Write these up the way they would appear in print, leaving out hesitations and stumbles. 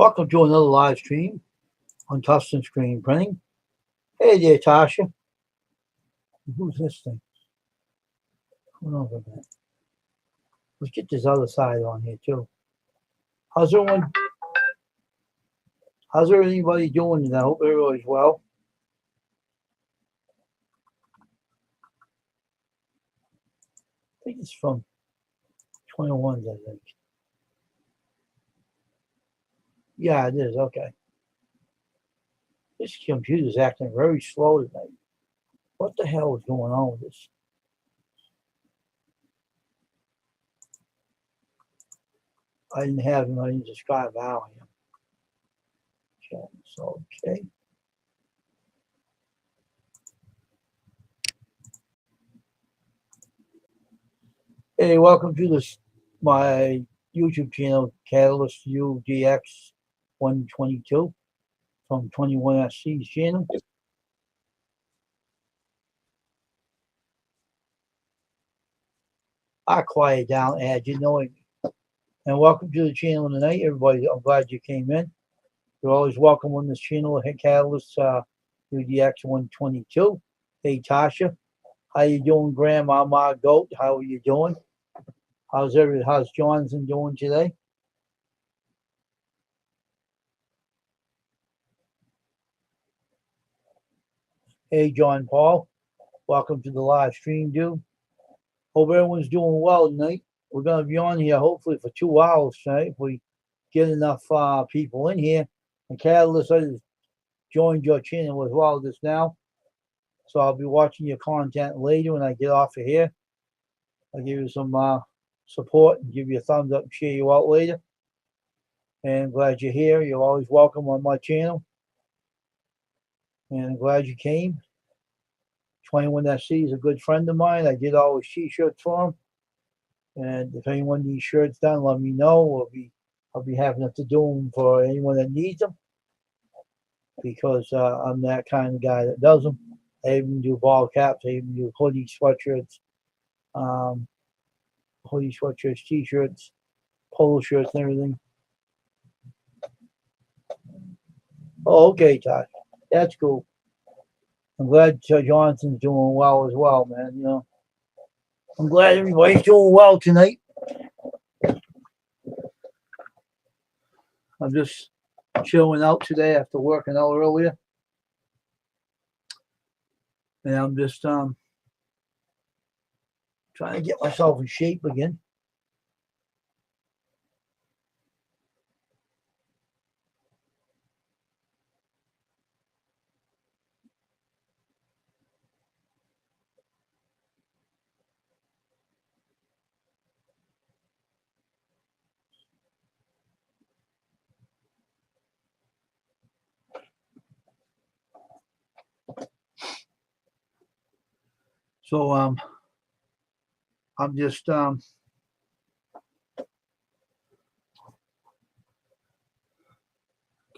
Welcome to another live stream on Custom Screen Printing. Hey there, Tasha. Who's this thing? Hold on for a minute. Let's get this other side on here too. How's everyone? How's everybody doing? I hope everybody's well. I think it's from 21s, I think. Yeah, it is. Okay. This computer's acting very slow tonight. What the hell is going on with this? I didn't have him. I didn't describe how I am. Okay, so, okay. Hey, welcome to this my YouTube channel, Catalyst UDX 122 from 21SC's channel. I quiet down, Ad, you know it. And welcome to the channel tonight, everybody. I'm glad you came in. You're always welcome on this channel, Catalyst UDX 122. Hey, Tasha, how you doing, Grandma Goat? How are you doing? How's Johnson doing today? Hey, John Paul, welcome to the live stream, dude. Hope everyone's doing well tonight. We're going to be on here hopefully for 2 hours tonight if we get enough people in here. And Catalyst, I just joined your channel as well just now. So I'll be watching your content later when I get off of here. I'll give you some support and give you a thumbs up and share you out later. And glad you're here. You're always welcome on my channel. And I'm glad you came. 21SC is a good friend of mine. I did all his t-shirts for him. And if anyone needs shirts done, let me know. I'll be happy enough to do them for anyone that needs them. Because I'm that kind of guy that does them. I even do ball caps. I even do hoodie sweatshirts, t-shirts, polo shirts, and everything. Oh, okay, Todd. That's cool. I'm glad Johnson's doing well as well, man. You know, I'm glad everybody's doing well tonight. I'm just chilling out today after working out earlier. And I'm just trying to get myself in shape again. So I'm just gonna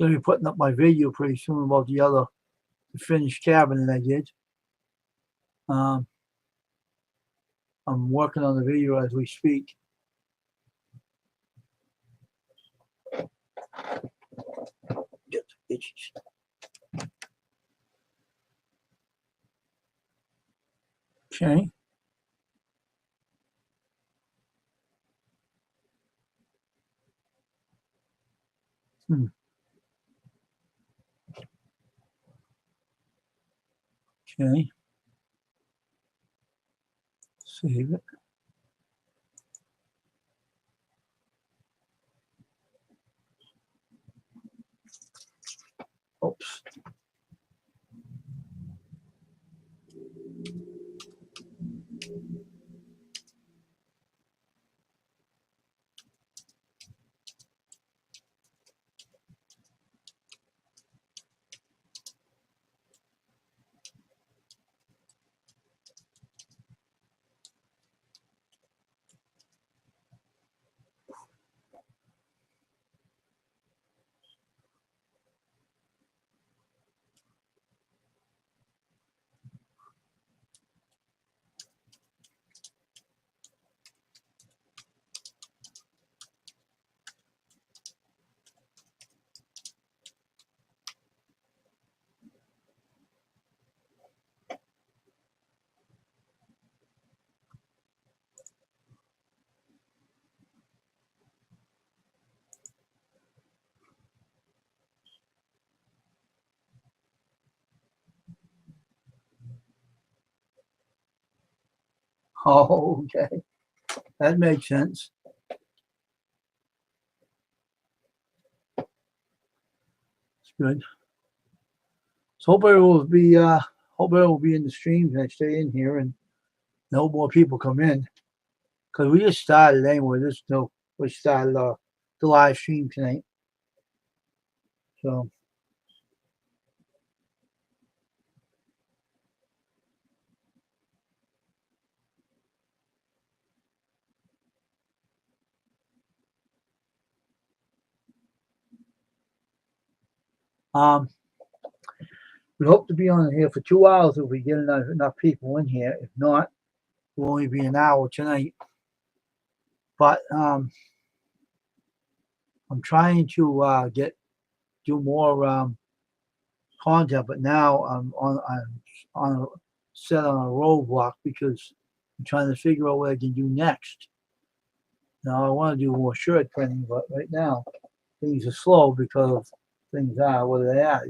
be putting up my video pretty soon about the finished cabinet I did. I'm working on the video as we speak. Get the itches. Okay. Okay. Save it. Oops. Oh, okay. That makes sense. It's good. So hope everyone will be in the streams and I stay in here and no more people come in. Because we just started anyway. We started the live stream tonight. So um we hope to be on here for 2 hours if we get enough people in here. If not, we'll only be an hour tonight. But I'm trying to do more content, but now I'm set on a roadblock because I'm trying to figure out what I can do next. Now I want to do more shirt printing, but right now things are slow because things are what they are.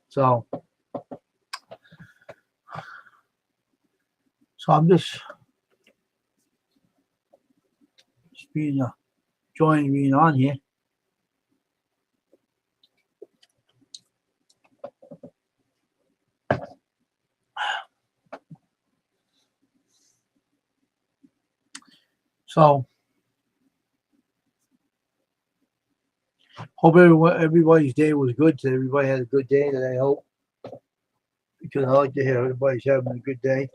So I'm just being joining being on here. So hope everybody's day was good today. Everybody had a good day today, I hope. Because I like to hear everybody's having a good day.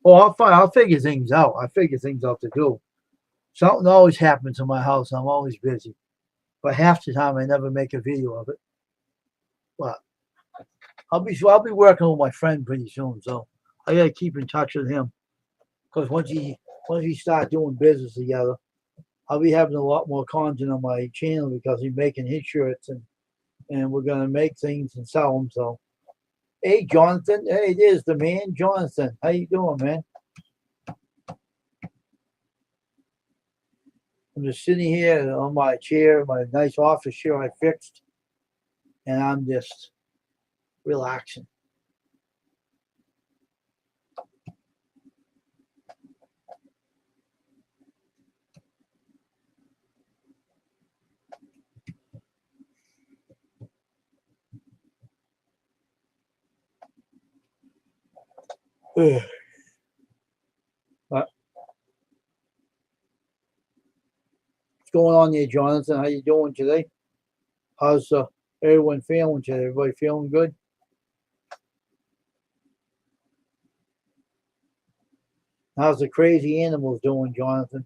Well, I'll figure things out. I figure things out to do. Something always happens in my house. I'm always busy. But half the time I never make a video of it. But I'll be working with my friend pretty soon, so I gotta keep in touch with him. Because once we start doing business together, I'll be having a lot more content on my channel because he's making his shirts and we're gonna make things and sell them. So hey Jonathan, hey there's the man, Jonathan. How you doing, man? I'm just sitting here on my chair, my nice office chair I fixed, and I'm just relaxing. What's going on there, Jonathan? How you doing today? How's everyone feeling today? Everybody feeling good? How's the crazy animals doing, Jonathan?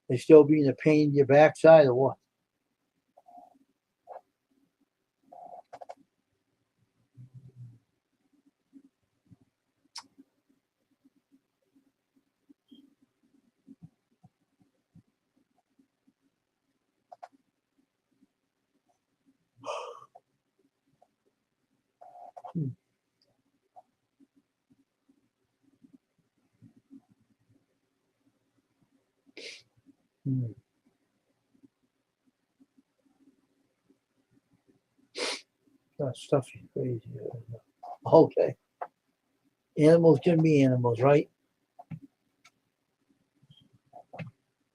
They still being a pain in your backside or what? Hmm. Hmm. That stuff is crazy. Okay. Animals can be animals, right?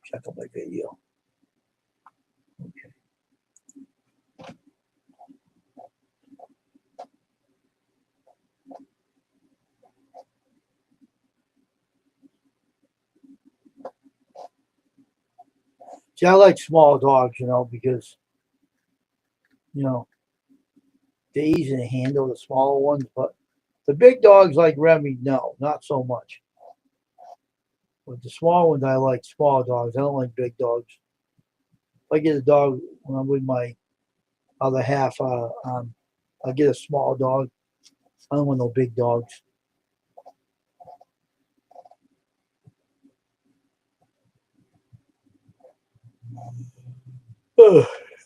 Check out my video. Okay. See, I like small dogs, because, you know, they're easy to handle, the smaller ones, but the big dogs like Remy, no, not so much. But the small ones, I like small dogs. I don't like big dogs. If I get a dog when I'm with my other half, I get a small dog. I don't want no big dogs.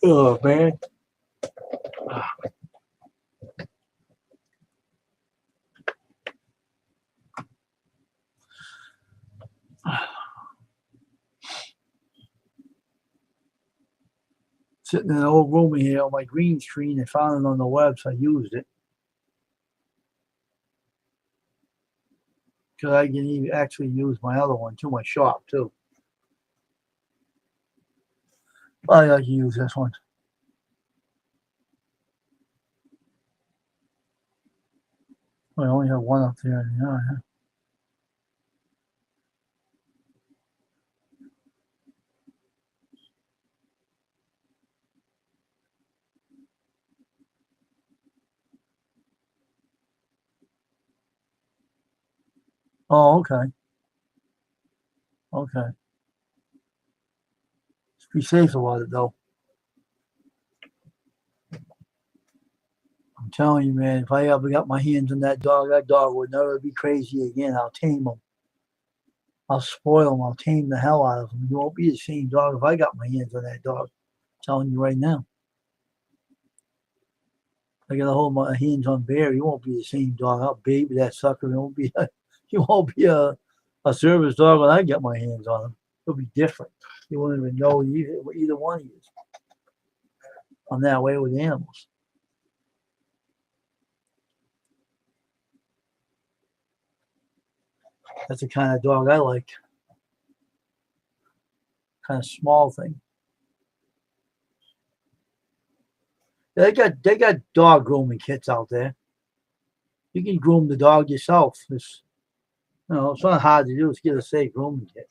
Oh man. sitting in an old room here on my green screen. I found it on the web, so I used it. Because I can even actually use my other one to my shop too. I like to use this one. I only have one up there. Yeah. Oh, okay. Okay. Just be safe about it, though. I'm telling you, man, if I ever got my hands on that dog would never be crazy again. I'll tame him. I'll spoil him. I'll tame the hell out of him. He won't be the same dog if I got my hands on that dog. I'm telling you right now. I got to hold my hands on Bear. He won't be the same dog. I'll baby that sucker. He won't be a service dog when I get my hands on him. He'll be different. You won't even know either one of you. I'm that way with animals. That's the kind of dog I like. Kind of small thing. They got dog grooming kits out there. You can groom the dog yourself. It's not hard to do. It's get a safe grooming kit.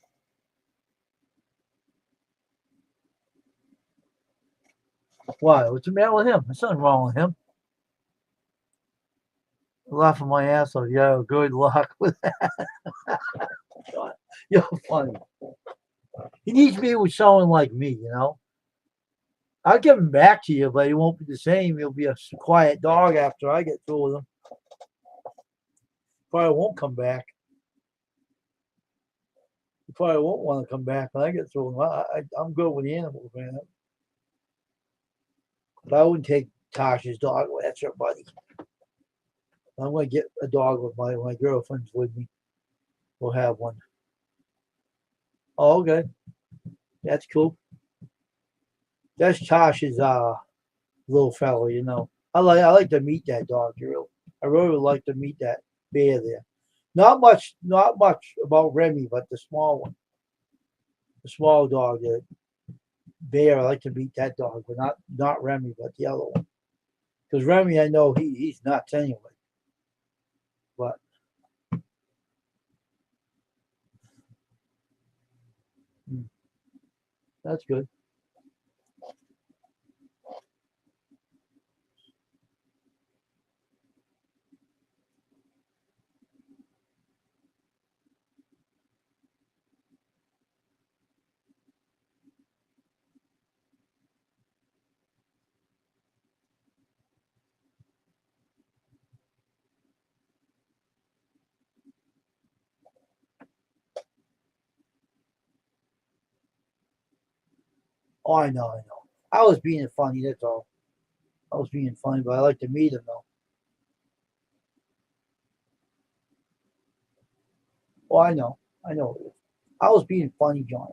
Why? What's the matter with him? There's nothing wrong with him. Laughing my ass off. Yeah, good luck with that. You're funny. He needs to be with someone like me, I'll give him back to you, but he won't be the same. He'll be a quiet dog after I get through with him. Probably won't come back. He probably won't want to come back when I get through with him. I'm good with animals, man. But I wouldn't take Tasha's dog. Well, that's her buddy. I'm going to get a dog with my girlfriend's with me. We'll have one. Oh, okay. That's cool. That's Tasha's little fellow. I like to meet that dog, I really would like to meet that bear there. Not much about Remy, but the small one. The small dog, the bear, I like to meet that dog, but not Remy, but the other one. Because Remy, I know he's nuts anyway. But that's good. Oh, I know. I was being funny, that's all. I was being funny, but I like to meet him though. Oh, I know. I know. I was being funny, John.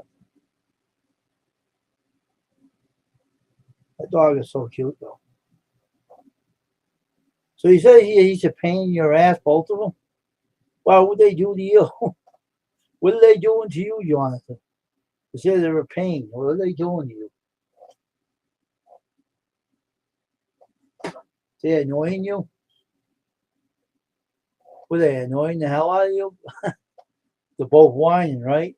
That dog is so cute though. So you said he's a pain in your ass, both of them? What would they do to you? What are they doing to you, Jonathan? You said they're a pain. What are they doing to you? They annoying you? Were they annoying the hell out of you? They're both whining, right?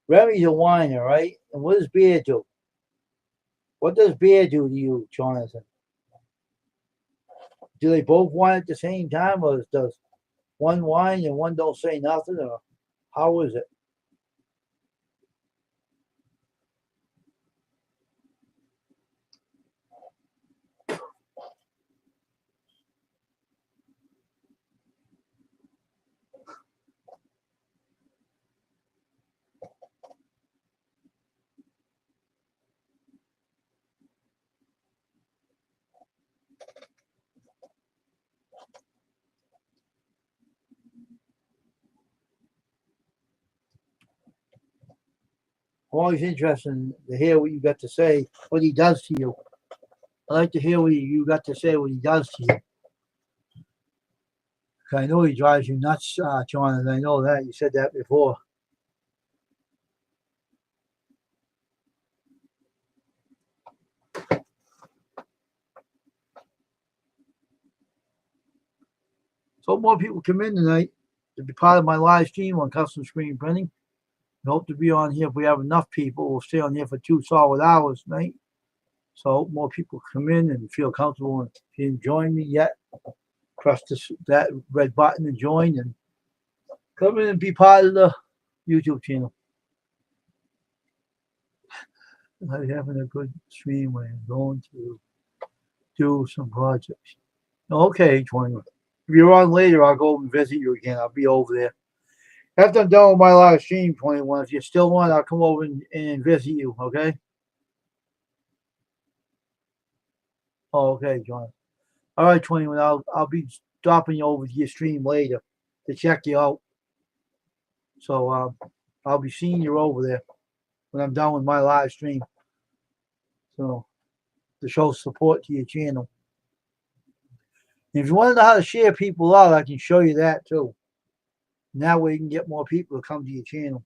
Remy's a whiner, right? And what does Bear do? What does Bear do to you, Jonathan? Do they both whine at the same time, or does one whine and one don't say nothing, or how is it? always interested to hear what you got to say, what he does to you. I like to hear what you got to say, what he does to you. 'Cause I know he drives you nuts, John, and I know that. You said that before. So more people come in tonight to be part of my live stream on custom screen printing. I hope to be on here if we have enough people. We'll stay on here for 2 solid hours tonight. So I hope more people come in and feel comfortable. And if you didn't join me yet, press that red button and join, and come in and be part of the YouTube channel. I'm having a good stream when I'm going to do some projects. Okay, 20. If you're on later, I'll go and visit you again. I'll be over there. After I'm done with my live stream, 21, if you're still on, I'll come over and visit you, okay? Oh, okay, John. All right, 21, I'll be stopping you over to your stream later to check you out. So I'll be seeing you over there when I'm done with my live stream. So to show support to your channel. And if you want to know how to share people out, I can show you that too. And that way you can get more people to come to your channel.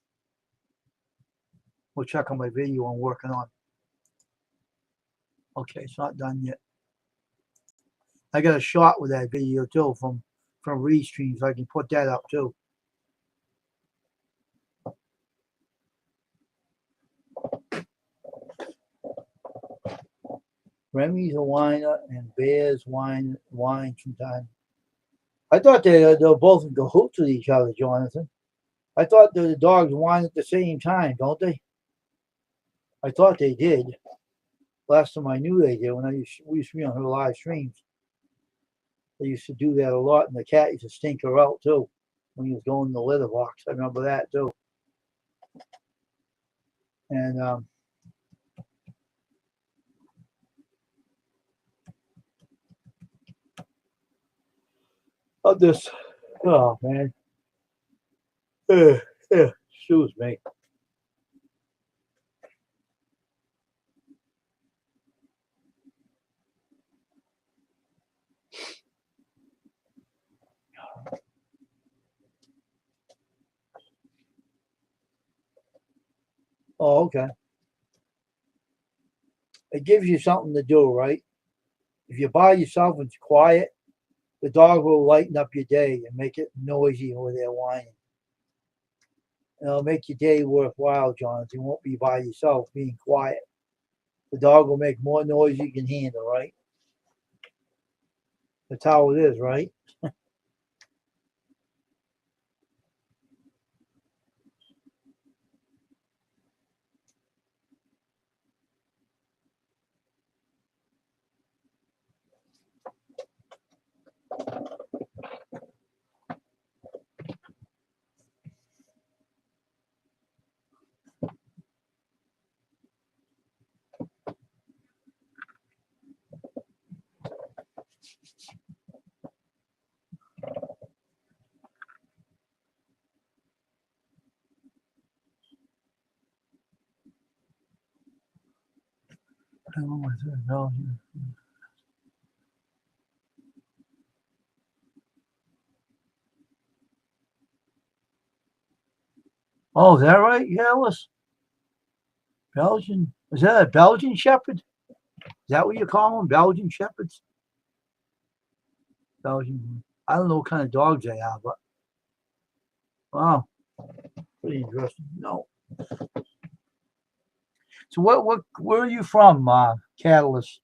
We'll check on my video I'm working on. Okay, it's not done yet. I got a shot with that video too from Restream, so I can put that up too. Remy's a whiner and Bear's whine sometimes. I thought they're both in cahoots with each other, Jonathan. I thought the dogs whine at the same time, don't they? I thought they did. Last time I knew they did, when we used to be on her live streams. They used to do that a lot, and the cat used to stink her out too when he was going in the litter box. I remember that too. And of this, oh man, excuse me. Oh, okay. It gives you something to do, right? If you're by yourself and it's quiet, the dog will lighten up your day and make it noisy over there whining. And it'll make your day worthwhile, Jonathan. You won't be by yourself being quiet. The dog will make more noise you can handle, right? That's how it is, right? Oh, is that right? Yeah, it was Belgian. Is that a Belgian Shepherd? Is that what you call them? Belgian Shepherds? Belgian. I don't know what kind of dogs they are, but wow, pretty interesting. No. So where are you from, Catalyst?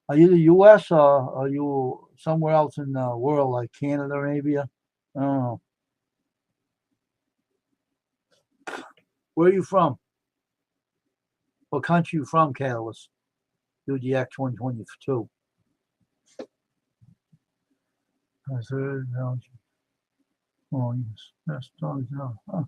Are you the U.S. or are you somewhere else in the world, like Canada, maybe? I don't know. Where are you from? What country are you from, Catalyst? UDX 122. I said, Belgium. Oh, yes. That's dogs now. Huh.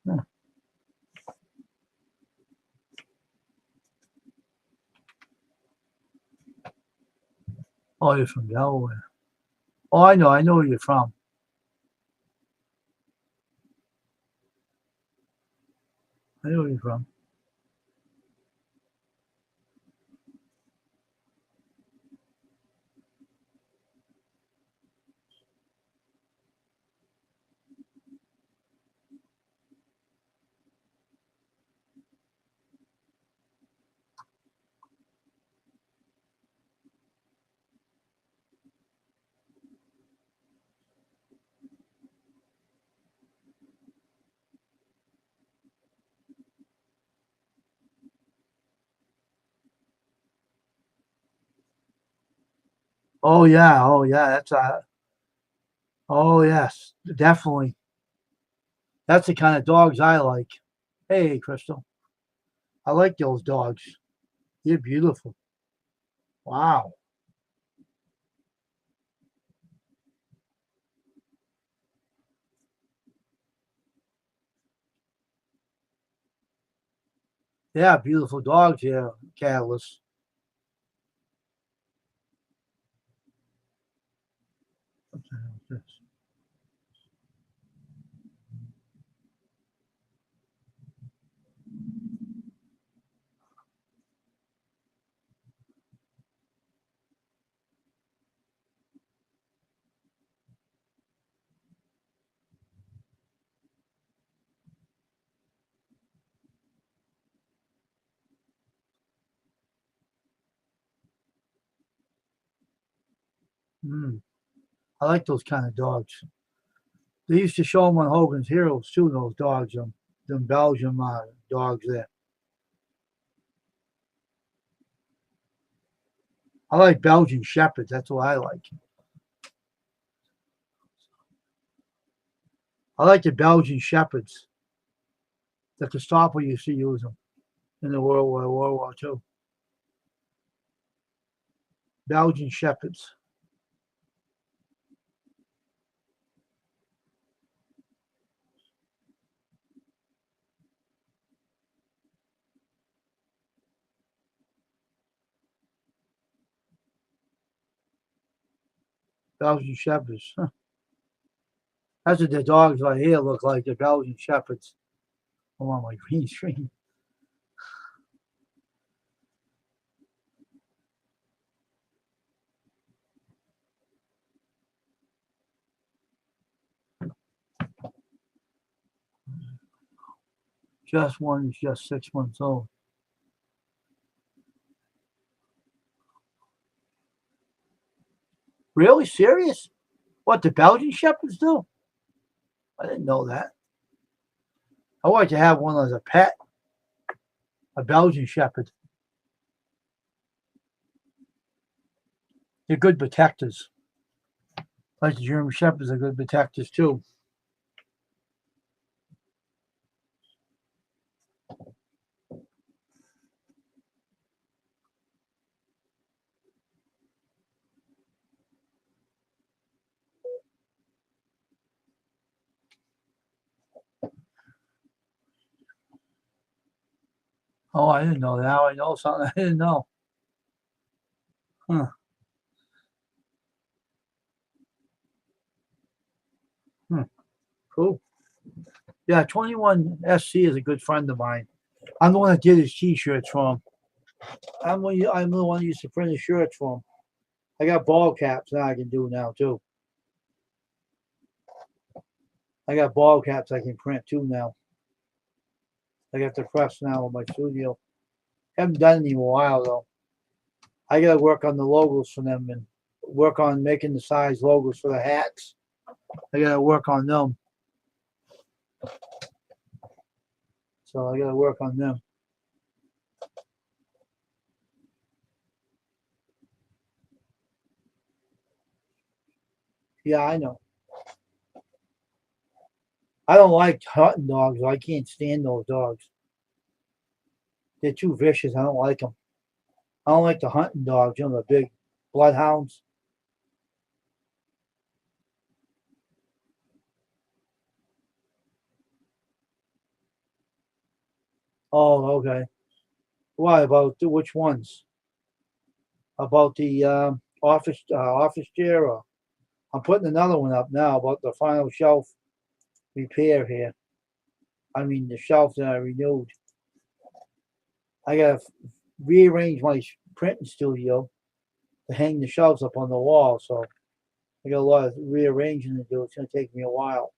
Huh. Oh, you're from Delaware. Oh, I know where you're from. I know where you're from. Oh yeah, that's oh yes, definitely. That's the kind of dogs I like. Hey, Crystal, I like those dogs. They're beautiful. Wow. Yeah, beautiful dogs here, Catalyst. What the hell is this? Mm, I like those kind of dogs. They used to show them on Hogan's Heroes too. Those dogs, them Belgian dogs there. I like Belgian Shepherds. That's what I like. I like the Belgian Shepherds. The Gestapo used to use them in the World War II. Belgian Shepherds. Belgian Shepherds. Huh. That's what the dogs right here look like. The Belgian Shepherds. Oh, on my green screen. Just one is just 6 months old. Really? Serious? What the Belgian Shepherds do? I didn't know that. I like to have one as a pet, a Belgian Shepherd. They're good protectors. Like the German Shepherds are good protectors too. Oh, I didn't know that. Now I know something I didn't know. Huh. Hmm. Cool. Yeah, 21 SC is a good friend of mine. I'm the one that did his t-shirts for him. I'm the one who used to print his shirts for him. I got ball caps now I can do now too. I got ball caps I can print too now. I got the press now in my studio. Haven't done it in a while though. I gotta work on the logos for them and work on making the size logos for the hats. I gotta work on them. So I gotta work on them. Yeah, I know. I don't like hunting dogs. I can't stand those dogs. They're too vicious. I don't like them. I don't like the hunting dogs. You know, the big bloodhounds. Oh, okay. Why about which ones? About the office chair? Or, I'm putting another one up now about the final shelf repair here. I mean, the shelf that I renewed. I gotta rearrange my printing studio to hang the shelves up on the wall, so I got a lot of rearranging to do. It's gonna take me a while.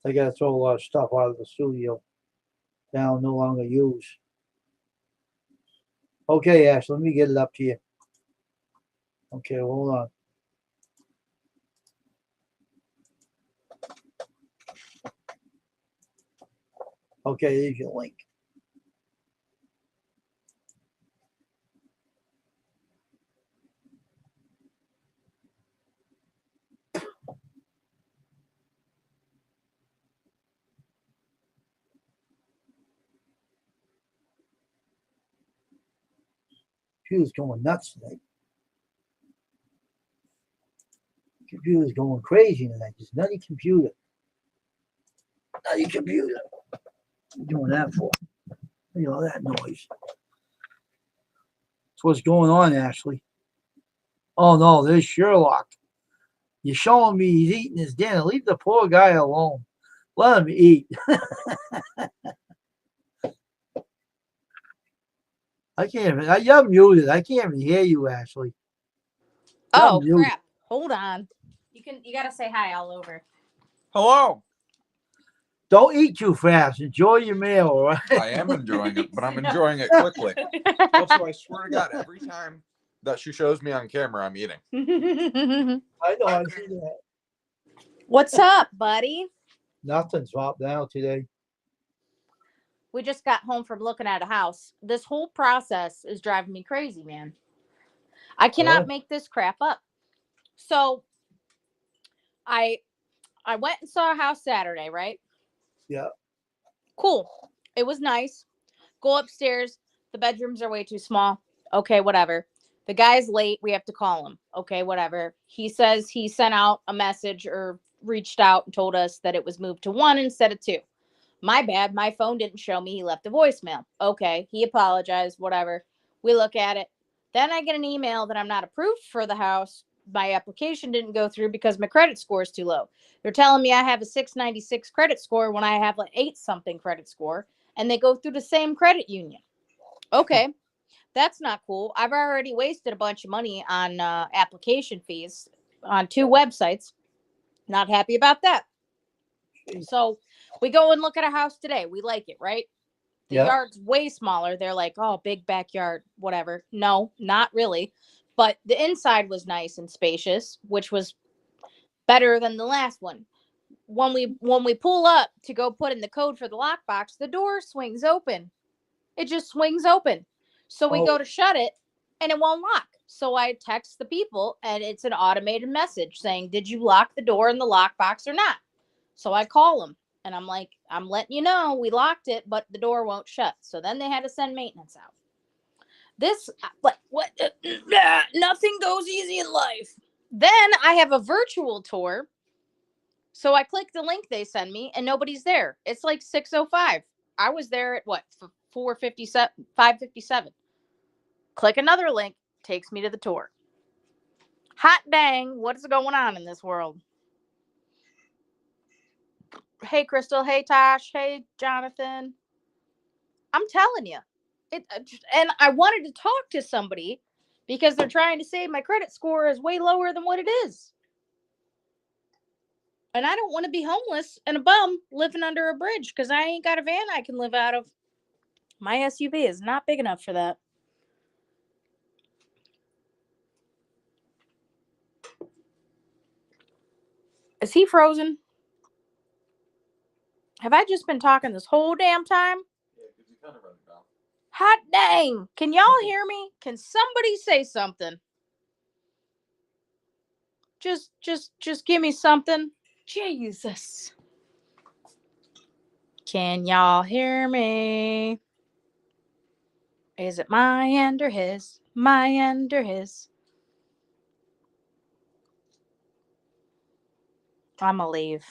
I gotta throw a lot of stuff out of the studio that I'll no longer use. Okay, Ash, let me get it up to you. Okay, hold on. Okay, there's your link. Computer's going nuts tonight. Computer's going crazy tonight. This nutty computer. Nutty computer. What are you doing that for? Look at all that noise. That's what's going on, Ashley. Oh no, there's Sherlock. You're showing me he's eating his dinner. Leave the poor guy alone. Let him eat. I can't even. You're muted. I can't even hear you, Ashley. Oh crap! Hold on. You gotta say hi all over. Hello. Don't eat too fast. Enjoy your meal, all right? I am enjoying it, but I'm enjoying it quickly. Also, I swear to God, every time that she shows me on camera, I'm eating. I know. I see that. What's up, buddy? Nothing's dropped down today. We just got home from looking at a house. This whole process is driving me crazy, man. I cannot make this crap up. So I went and saw a house Saturday, right? Yeah. Cool. It was nice. Go upstairs. The bedrooms are way too small. Okay, whatever. The guy's late. We have to call him. Okay, whatever. He says he sent out a message or reached out and told us that it was moved to 1 instead of 2. My bad. My phone didn't show me. He left a voicemail. Okay, he apologized. Whatever. We look at it. Then I get an email that I'm not approved for the house. My application didn't go through because my credit score is too low. They're telling me I have a 696 credit score when I have like 8 something credit score, and they go through the same credit union. Okay, that's not cool. I've already wasted a bunch of money on application fees on 2 websites. Not happy about that. So we go and look at a house today. We like it, right? The yard's way smaller. They're like, oh, big backyard, whatever. No, not really. But the inside was nice and spacious, which was better than the last one. When we pull up to go put in the code for the lockbox, the door swings open. It just swings open. So we go to shut it and it won't lock. So I text the people and it's an automated message saying, did you lock the door in the lockbox or not? So I call them and I'm like, I'm letting you know we locked it, but the door won't shut. So then they had to send maintenance out. This, like, what? Nothing goes easy in life. Then I have a virtual tour. So I click the link they send me and nobody's there. It's like 6:05. I was there at what? 4:57, 5:57. Click another link, takes me to the tour. Hot dang, what's going on in this world? Hey, Crystal. Hey, Tosh. Hey, Jonathan. I'm telling you. And I wanted to talk to somebody because they're trying to say my credit score is way lower than what it is. And I don't want to be homeless and a bum living under a bridge because I ain't got a van I can live out of. My SUV is not big enough for that. Is he frozen? Have I just been talking this whole damn time? Yeah, because you kind of run it down. Hot dang. Can y'all hear me? Can somebody say something? Just give me something. Jesus. Can y'all hear me? Is it my end or his? My end or his? I'ma leave.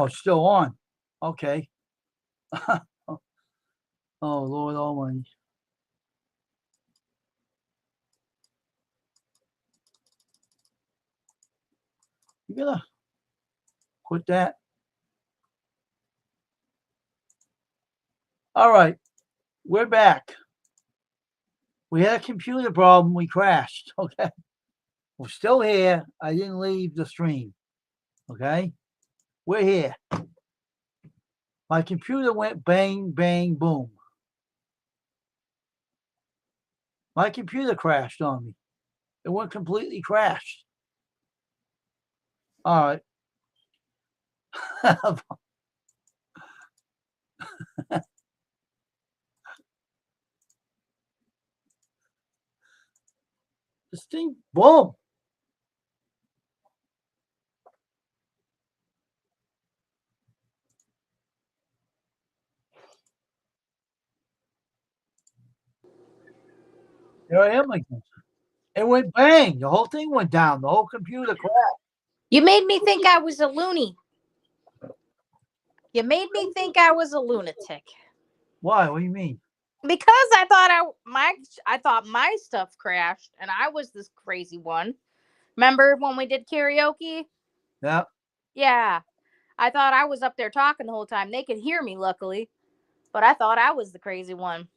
Oh, it's still on. Okay. Oh, Lord Almighty. You gotta put that. All right. We're back. We had a computer problem. We crashed. Okay. We're still here. I didn't leave the stream. Okay. We're here. My computer went bang, bang, boom. My computer crashed on me. It went completely crashed. All right. This thing, boom. Here I am again. It went bang. The whole thing went down. The whole computer crashed. You made me think I was a loony. You made me think I was a lunatic. Why? What do you mean? Because I thought my stuff crashed and I was this crazy one. Remember when we did karaoke? Yeah. Yeah. I thought I was up there talking the whole time. They could hear me, luckily. But I thought I was the crazy one.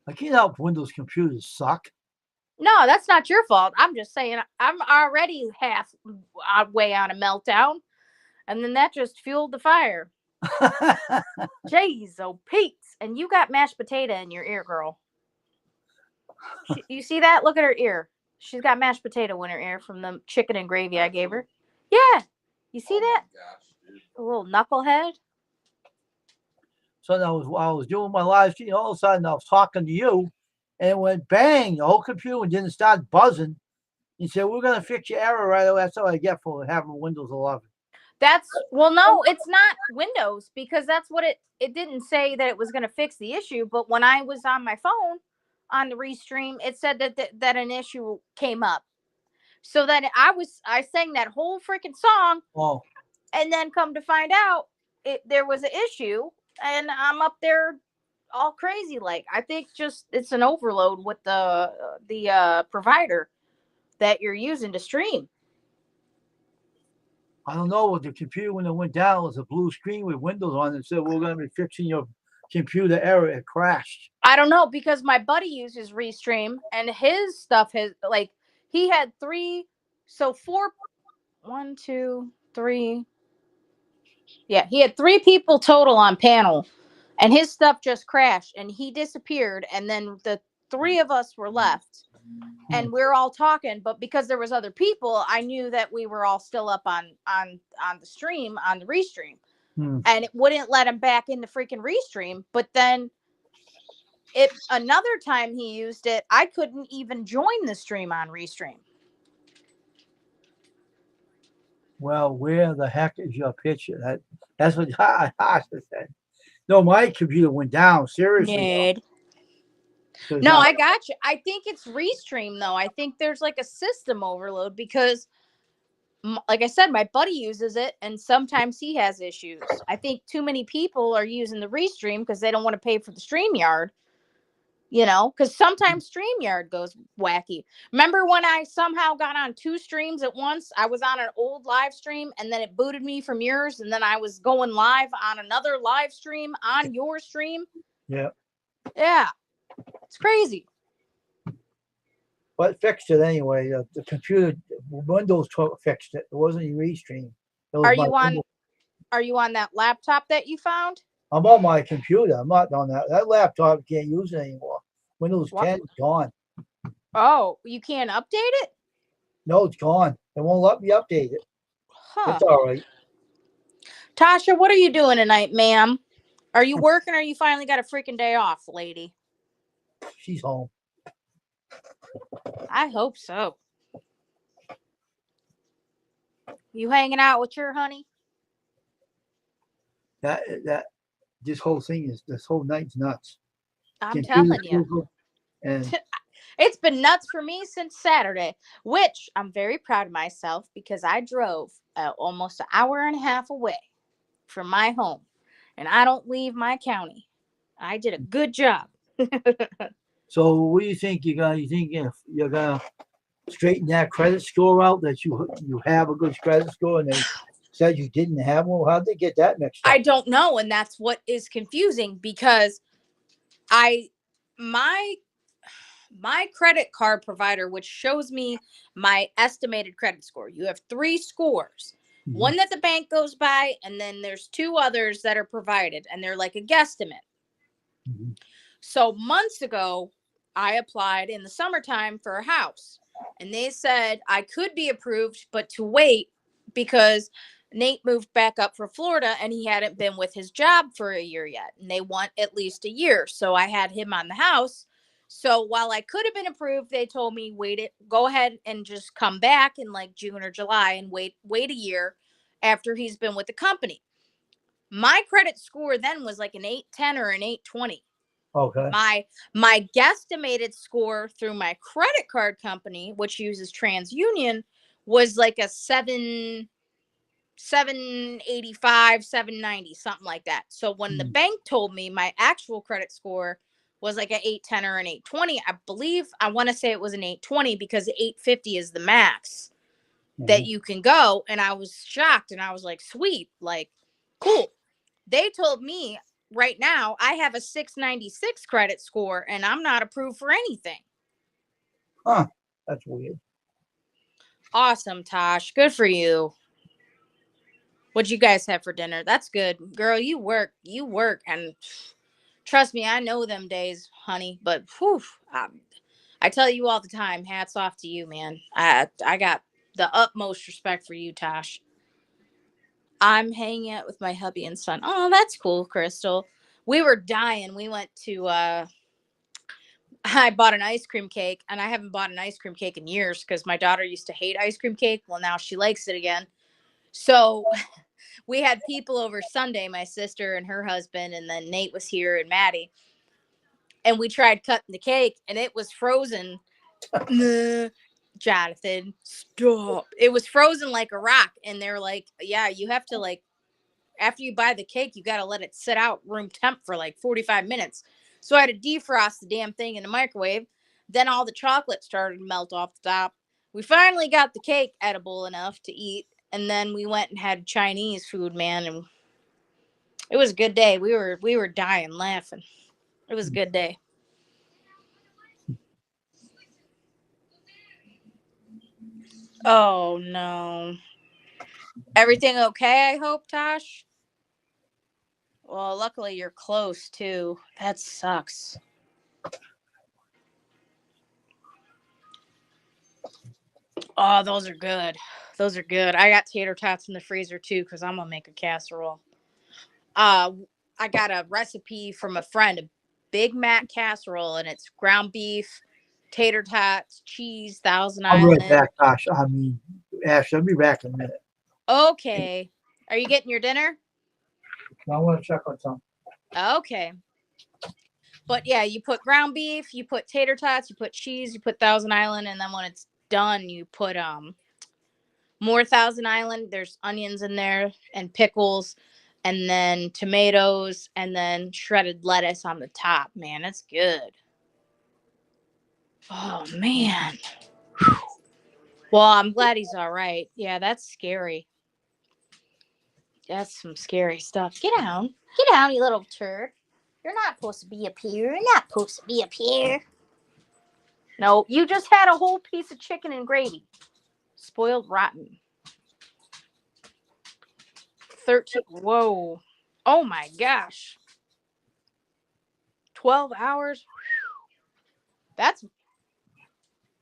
I can't help Windows computers suck. No, that's not your fault. I'm just saying I'm already halfway on a meltdown. And then that just fueled the fire. Jeez, oh Pete's. And you got mashed potato in your ear, girl. You see that? Look at her ear. She's got mashed potato in her ear from the chicken and gravy I gave her. Yeah. You see that? A little knucklehead. So I was doing my live stream. All of a sudden, I was talking to you, and it went bang. The whole computer didn't start buzzing. You said, "We're gonna fix your error right away." That's all I get for having Windows 11. No, it's not Windows, because that's what it didn't say that it was going to fix the issue. But when I was on my phone on the restream, it said that an issue came up. So then I sang that whole freaking song. Oh. And then come to find out there was an issue, and I'm up there all crazy. Like, I think just it's an overload with the provider that you're using to stream. I don't know. With the computer, when it went down, it was a blue screen with Windows on it. Said, "We're going to be fixing your computer error." It crashed. I don't know, because my buddy uses Restream, and his stuff has, like, he had 1, 2, 3. Yeah, he had 3 people total on panel, and his stuff just crashed, and he disappeared, and then the 3 of us were left. And we're all talking, but because there was other people, I knew that we were all still up on the stream, on the restream. And it wouldn't let him back in the freaking restream. But then another time he used it, I couldn't even join the stream on restream. Well, where the heck is your picture? That's what Hasha said. No, my computer went down. Seriously. No, I got you. I think it's Restream, though. I think there's like a system overload, because, like I said, my buddy uses it, and sometimes he has issues. I think too many people are using the Restream because they don't want to pay for the StreamYard. You know, because sometimes StreamYard goes wacky. Remember when I somehow got on 2 streams at once? I was on an old live stream, and then it booted me from yours, and then I was going live on another live stream on your stream. Yeah. Yeah. It's crazy. But fixed it anyway. The computer, Windows 12 fixed it. It wasn't a Restream. Are you on that laptop that you found? I'm on my computer. I'm not on that. That laptop can't use it anymore. Windows 10 is gone. Oh, you can't update it? No, it's gone. They won't let me update it. Huh. It's all right. Tasha, what are you doing tonight, ma'am? Are you working, or you finally got a freaking day off, lady? She's home. I hope so. You hanging out with your honey? This whole thing this whole night's nuts. I'm telling you. And It's been nuts for me since Saturday, which I'm very proud of myself because I drove almost an hour and a half away from my home, and I don't leave my county. I did a good job. So what do you think you're gonna straighten that credit score out that you have a good credit score and they said you didn't have one? How'd they get that mixed up? I don't know, and that's what is confusing because I my my credit card provider, which shows me my estimated credit score. You have three scores. Mhm. One that the bank goes by, and then there's two others that are provided, and they're like a guesstimate. Mhm. So months ago, I applied in the summertime for a house, and they said I could be approved, but to wait because Nate moved back up for Florida and he hadn't been with his job for a year yet, and they want at least a year. So I had him on the house. So while I could have been approved, they told me wait it, go ahead and just come back in like June or July and wait a year after he's been with the company. My credit score then was like an 810 or an 820. Okay. My guesstimated score through my credit card company, which uses TransUnion, was like a 785, 790, something like that. So when the Mhm. bank told me my actual credit score was like an 810 or an 820, I want to say it was an 820 because 850 is the max that Mhm. you can go. And I was shocked and I was like, sweet, like cool. They told me right now I have a 696 credit score and I'm not approved for anything. Huh. That's weird. Awesome, Tosh. Good for you. What'd you guys have for dinner? That's good. Girl, you work. And trust me, I know them days, honey. But whew, I tell you all the time, hats off to you, man. I got the utmost respect for you, Tosh. I'm hanging out with my hubby and son. Oh, that's cool, Crystal. We were dying. We went to I bought an ice cream cake, and I haven't bought an ice cream cake in years because my daughter used to hate ice cream cake. Well, now she likes it again. So we had people over Sunday, my sister and her husband, and then Nate was here and Maddie. And we tried cutting the cake, and it was frozen. Nah, Jonathan, stop. It was frozen like a rock. And they're like, yeah, you have to, like, after you buy the cake, you got to let it sit out room temp for like 45 minutes. So I had to defrost the damn thing in the microwave. Then all the chocolate started to melt off the top. We finally got the cake edible enough to eat. And then we went and had Chinese food, man. And it was a good day. We were dying laughing. It was a good day. Oh no. Everything okay, I hope, Tosh? Well, luckily you're close too. That sucks. Oh, those are good. Those are good. I got tater tots in the freezer too because I'm gonna make a casserole. Uh, I got a recipe from a friend, a Big Mac casserole, and it's ground beef, tater tots, cheese, Thousand I'll be right Island. back, Ash. Ash, I'll be back in a minute. Okay. Are you getting your dinner? I want to check on something. Okay. But yeah, you put ground beef, you put tater tots, you put cheese, you put Thousand Island, and then when it's done, you put more Thousand Island. There's onions in there and pickles, and then tomatoes, and then shredded lettuce on the top. Man, it's good. Oh man. Well, I'm glad he's all right. Yeah, that's scary. That's some scary stuff. Get down, you little turd. You're not supposed to be up here. You're not supposed to be up here. No, you just had a whole piece of chicken and gravy. Spoiled rotten. 13. Whoa. Oh my gosh. 12 hours. That's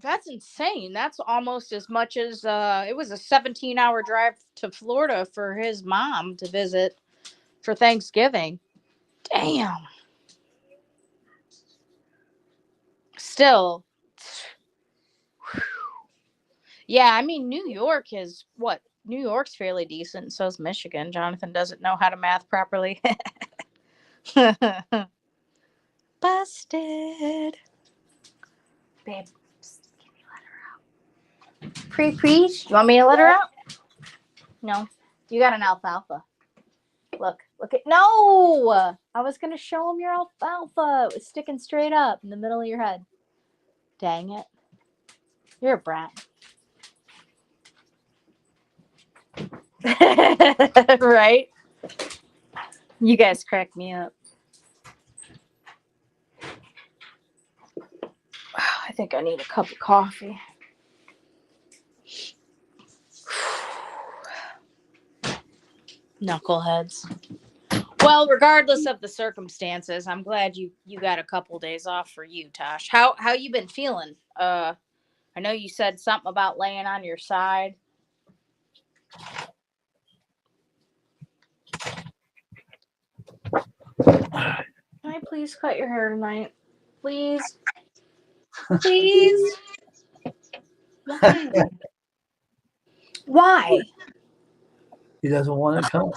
that's insane. That's almost as much as it was a 17-hour drive to Florida for his mom to visit for Thanksgiving. Damn. Still. Yeah, I mean New York is what? New York's fairly decent, so is Michigan. Jonathan doesn't know how to math properly. Busted. babe. Psst, can you let her out? Preach. You want me to let her out? No. You got an alfalfa. Look at no. I was gonna show him your alfalfa. It was sticking straight up in the middle of your head. Dang it. You're a brat. Right? You guys crack me up. I think I need a cup of coffee. Knuckleheads. Well, regardless of the circumstances, I'm glad you got a couple days off for you, Tosh. How you been feeling? I know you said something about laying on your side. Can I please cut your hair tonight? Please. Please. Why? Why? He doesn't want to come.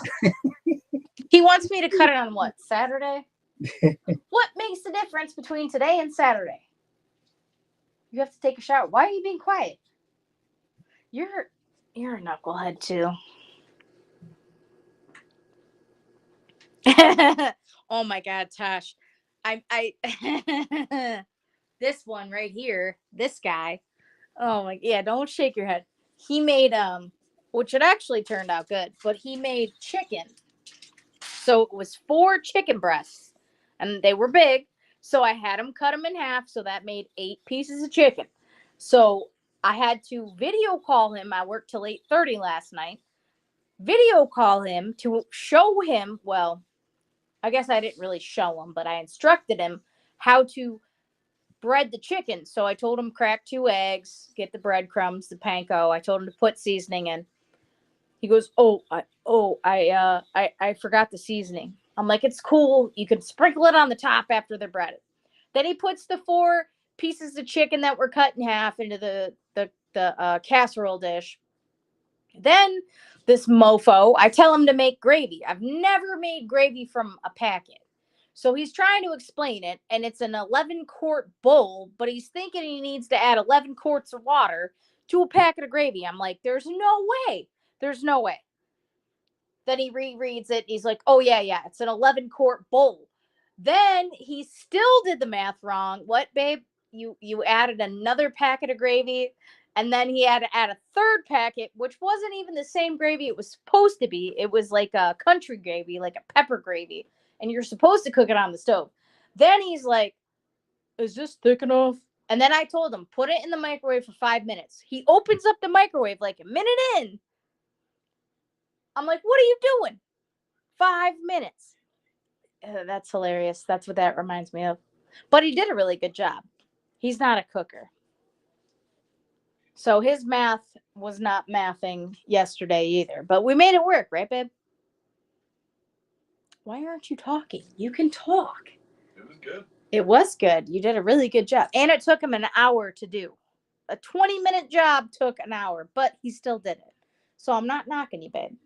He wants me to cut it on what? Saturday? What makes the difference between today and Saturday? You have to take a shower. Why are you being quiet? You're a knucklehead too. Oh my God, Tosh. I this one right here, this guy. Oh my, yeah, don't shake your head. He made which it actually turned out good, but he made chicken. So it was 4 chicken breasts and they were big. So I had him cut them in half. So that made 8 pieces of chicken. So I had to video call him. I worked till 8:30 last night. Video call him to show him. Well, I guess I didn't really show him, but I instructed him how to bread the chicken. So I told him crack 2 eggs, get the breadcrumbs, the panko. I told him to put seasoning in. He goes, I forgot the seasoning. I'm like, it's cool. You can sprinkle it on the top after they're breaded. Then he puts the 4 pieces of chicken that were cut in half into the casserole dish. Then this mofo, I tell him to make gravy. I've never made gravy from a packet. So he's trying to explain it, and it's an 11-quart bowl, but he's thinking he needs to add 11 quarts of water to a packet of gravy. I'm like, there's no way. There's no way. Then he rereads it. He's like, oh, yeah, it's an 11-quart bowl. Then he still did the math wrong. What, babe? You added another packet of gravy, and then he had to add a 3rd packet, which wasn't even the same gravy it was supposed to be. It was like a country gravy, like a pepper gravy, and you're supposed to cook it on the stove. Then he's like, is this thick enough? And then I told him, put it in the microwave for 5 minutes. He opens up the microwave like a minute in. I'm like, what are you doing? 5 minutes. That's hilarious. That's what that reminds me of. But he did a really good job. He's not a cooker. So his math was not mathing yesterday either. But we made it work, right, babe? Why aren't you talking? You can talk. It was good. It was good. You did a really good job. And it took him an hour to do. A 20-minute job took an hour, but he still did it. So I'm not knocking you, babe.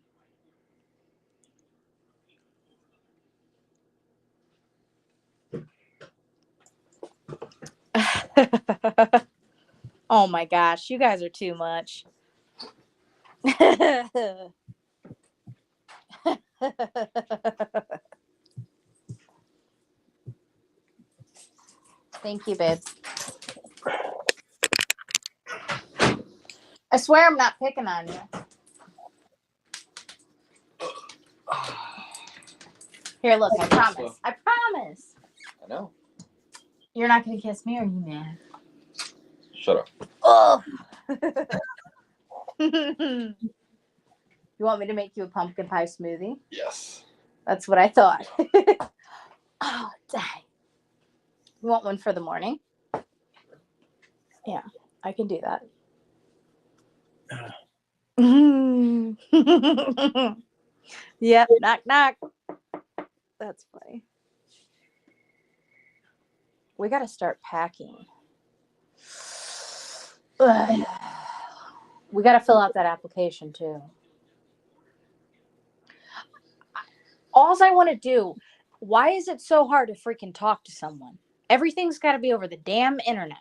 Oh my gosh, you guys are too much. Thank you, babe. I swear I'm not picking on you. Here, look, I promise. I promise. I know. You're not going to kiss me, or are you mad? Shut up. Oh. You want me to make you a pumpkin pie smoothie? Yes. That's what I thought. Oh, dang. You want one for the morning? Yeah, I can do that. Yep, knock, knock. That's funny. We got to start packing. Ugh. We got to fill out that application too. All I want to do, why is it so hard to freaking talk to someone? Everything's got to be over the damn internet.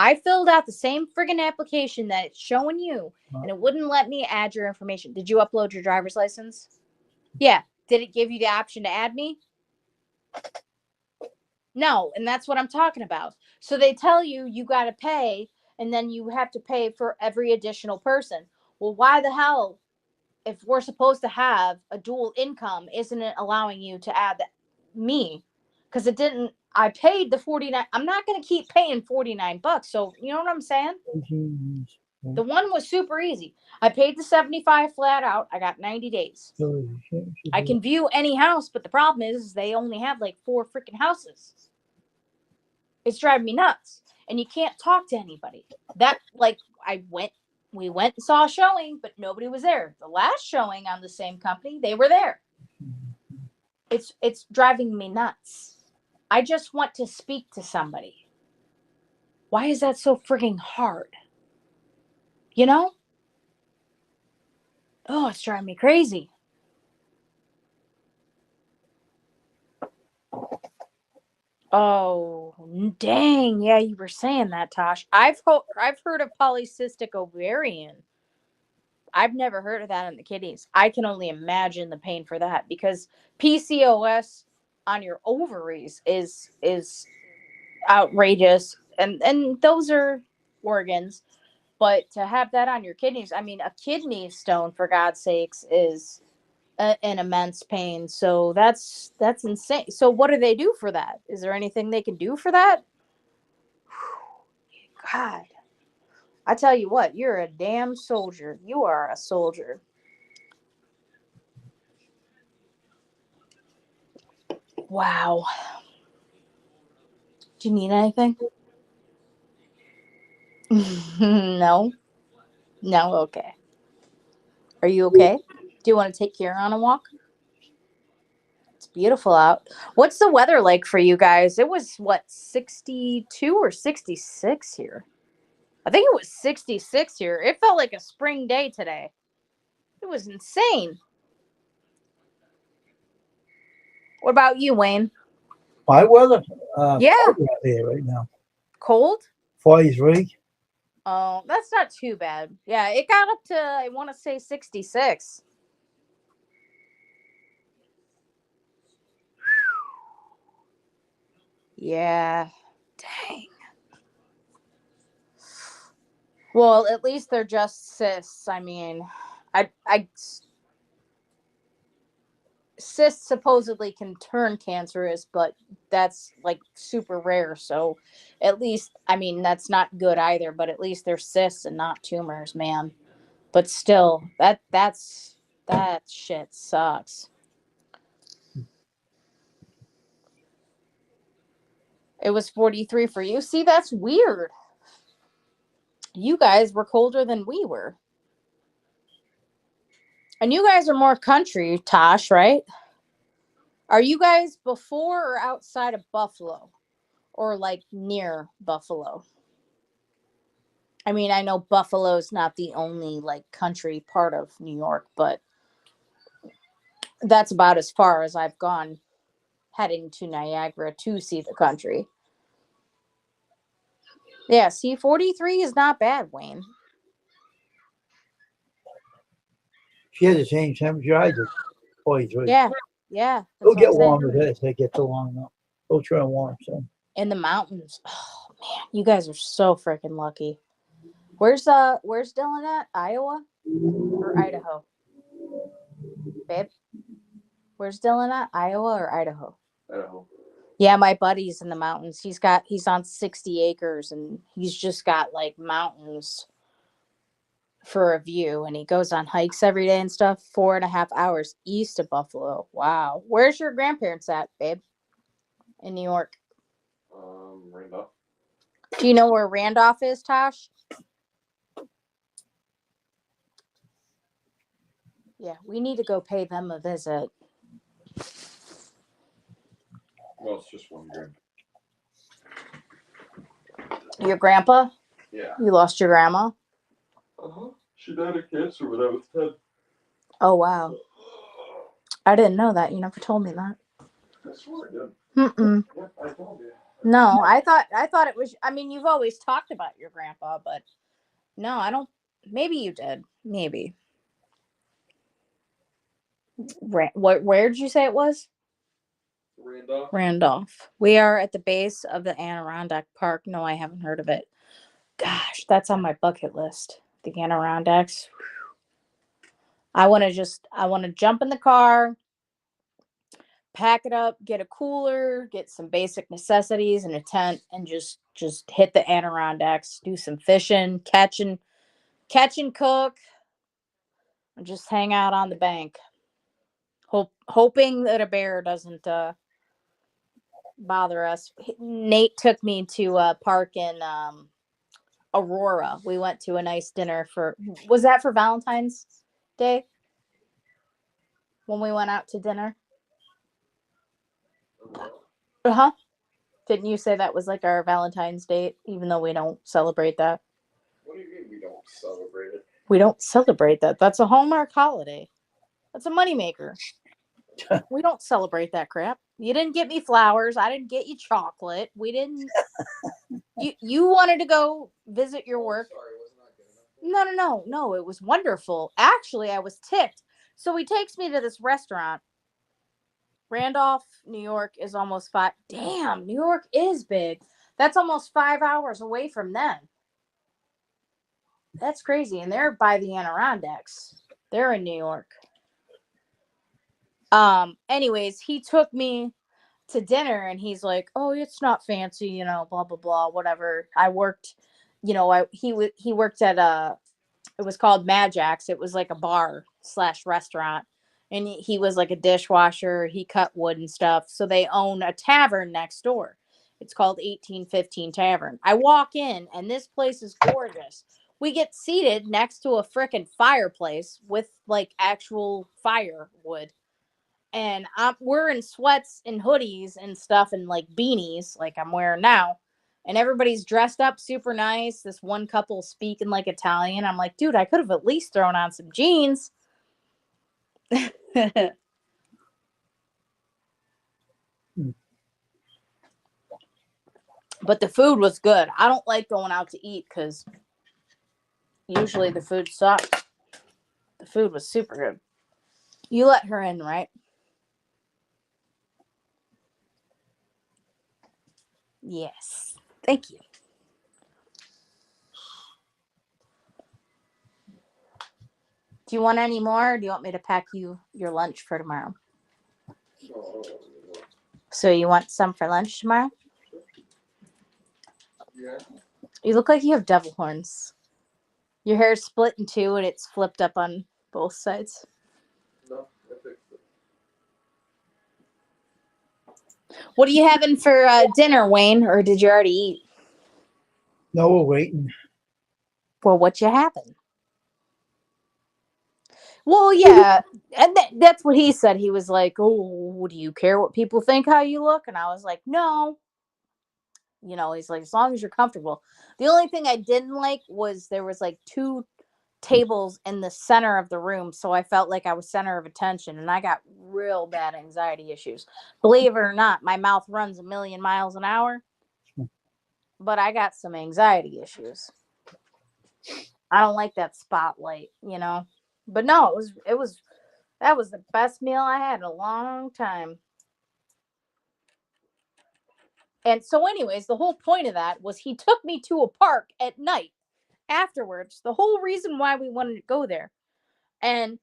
I filled out the same friggin' application that it's showing you, Huh. and it wouldn't let me add your information. Did you upload your driver's license? Yeah. Did it give you the option to add me? No, and that's what I'm talking about. So they tell you you got to pay, and then you have to pay for every additional person. Well, why the hell, if we're supposed to have a dual income, isn't it allowing you to add me? Because it didn't. I paid the 49. I'm not going to keep paying $49. So you know what I'm saying? 18 years. The one was super easy. I paid the 75 flat out. I got 90 days. So I can view any house, but the problem is they only have like 4 freaking houses. It's driving me nuts. And you can't talk to anybody. That, like, we went and saw a showing, but nobody was there. The last showing on the same company, they were there. It's driving me nuts. I just want to speak to somebody. Why is that so frigging hard? You know? Oh, it's driving me crazy. Oh, dang. Yeah, you were saying that, Tosh. I've heard of polycystic ovarian. I've never heard of that in the kidneys. I can only imagine the pain for that because PCOS on your ovaries is outrageous, and those are organs. But to have that on your kidneys, I mean, a kidney stone, for God's sakes, is an immense pain. So that's insane. So what do they do for that? Is there anything they can do for that? God, I tell you what, you're a damn soldier. You are a soldier. Wow. Do you need anything? No. No. Okay. Are you okay? Do you want to take Kira on a walk? It's beautiful out. What's the weather like for you guys? It was what, 62 or 66 here? I think it was 66 here. It felt like a spring day today. It was insane. What about you, Wayne? my weather, Yeah. cold out here right now. Cold? 43. Oh, that's not too bad. Yeah, it got up to, I want to say 66. Yeah. Dang. Well, at least they're just cysts. I mean, cysts supposedly can turn cancerous, but that's like super rare. So at least, I mean, that's not good either, but at least they're cysts and not tumors, man. But still, that shit sucks. It was 43 for you. See, that's weird. You guys were colder than we were. And you guys are more country, Tosh, right? Are you guys before or outside of Buffalo? Or like near Buffalo? I mean, I know Buffalo's not the only like country part of New York, but that's about as far as I've gone heading to Niagara to see the country. Yeah, see, 43 is not bad, Wayne. She had the same temperature I did. 43. Yeah, yeah. It'll That's what get I'm saying. warm with this. It gets along enough. It'll turn warm soon. In the mountains. Oh man, you guys are so freaking lucky. Where's Dylan at? Iowa or Idaho? Babe? Where's Dylan at? Iowa or Idaho? Idaho. Yeah, my buddy's in the mountains. He's on 60 acres and he's just got like mountains for a view, and he goes on hikes every day and stuff. 4.5 hours east of Buffalo. Wow. Where's your grandparents at, babe? In New York. Randolph. Do you know where Randolph is, Tosh? Yeah, we need to go pay them a visit. Well, it's just one grand. Your grandpa? Yeah. You lost your grandma? Uh-huh. She died of cancer when I was 10. Oh, wow. I didn't know that. You never told me that. I swear I did. Mm-mm. Yep, I told you. No, I thought it was. I mean, you've always talked about your grandpa, but no, I don't. Maybe you did. Maybe. Where did you say it was? Randolph. Randolph. We are at the base of the Adirondack Park. No, I haven't heard of it. Gosh, that's on my bucket list. The Adirondacks. I want to jump in the car, pack it up, get a cooler, get some basic necessities and a tent, and just hit the Adirondacks, do some fishing, catch and cook, and just hang out on the bank. Hoping that a bear doesn't bother us. Nate took me to a park in Aurora. We went to a nice dinner for, was that for Valentine's Day when we went out to dinner? Uh-huh. Didn't you say that was like our Valentine's date, even though we don't celebrate that? What do you mean we don't celebrate it? We don't celebrate that. That's a Hallmark holiday. That's a moneymaker. We don't celebrate that crap. You didn't get me flowers. I didn't get you chocolate. We didn't. You wanted to go visit your work. Sorry, was not good enough. No. It was wonderful. Actually, I was tipped. So he takes me to this restaurant. Randolph, New York is almost 5. Damn, New York is big. That's almost 5 hours away from them. That's crazy. And they're by the Adirondacks. They're in New York. Anyways, he took me to dinner and he's like, "Oh, it's not fancy, blah blah blah, whatever." I worked, he worked at it was called Majax. It was like a bar slash restaurant. And he was like a dishwasher. He cut wood and stuff. So they own a tavern next door. It's called 1815 Tavern. I walk in and this place is gorgeous. We get seated next to a freaking fireplace with like actual firewood. And we're in sweats and hoodies and stuff and like beanies like I'm wearing now. And everybody's dressed up super nice. This one couple speaking like Italian. I'm like, dude, I could have at least thrown on some jeans. But the food was good. I don't like going out to eat because usually the food sucks. The food was super good. You let her in, right? Yes. Thank you. Do you want any more? Or do you want me to pack you your lunch for tomorrow? So you want some for lunch tomorrow? Yeah. You look like you have devil horns. Your hair's split in two and it's flipped up on both sides. No, I fixed it. What are you having for dinner, Wayne? Or did you already eat? No, we're waiting. Well, what you having? Well, yeah, and that's what he said. He was like, "Oh, do you care what people think how you look?" And I was like, "No." He's like, "As long as you're comfortable." The only thing I didn't like was there was like 2 tables in the center of the room, so I felt like I was center of attention, and I got real bad anxiety issues. Believe it or not, my mouth runs a million miles an hour, but I got some anxiety issues. I don't like that spotlight. But no, that was the best meal I had in a long time. And so, anyways, the whole point of that was he took me to a park at night afterwards. The whole reason why we wanted to go there. And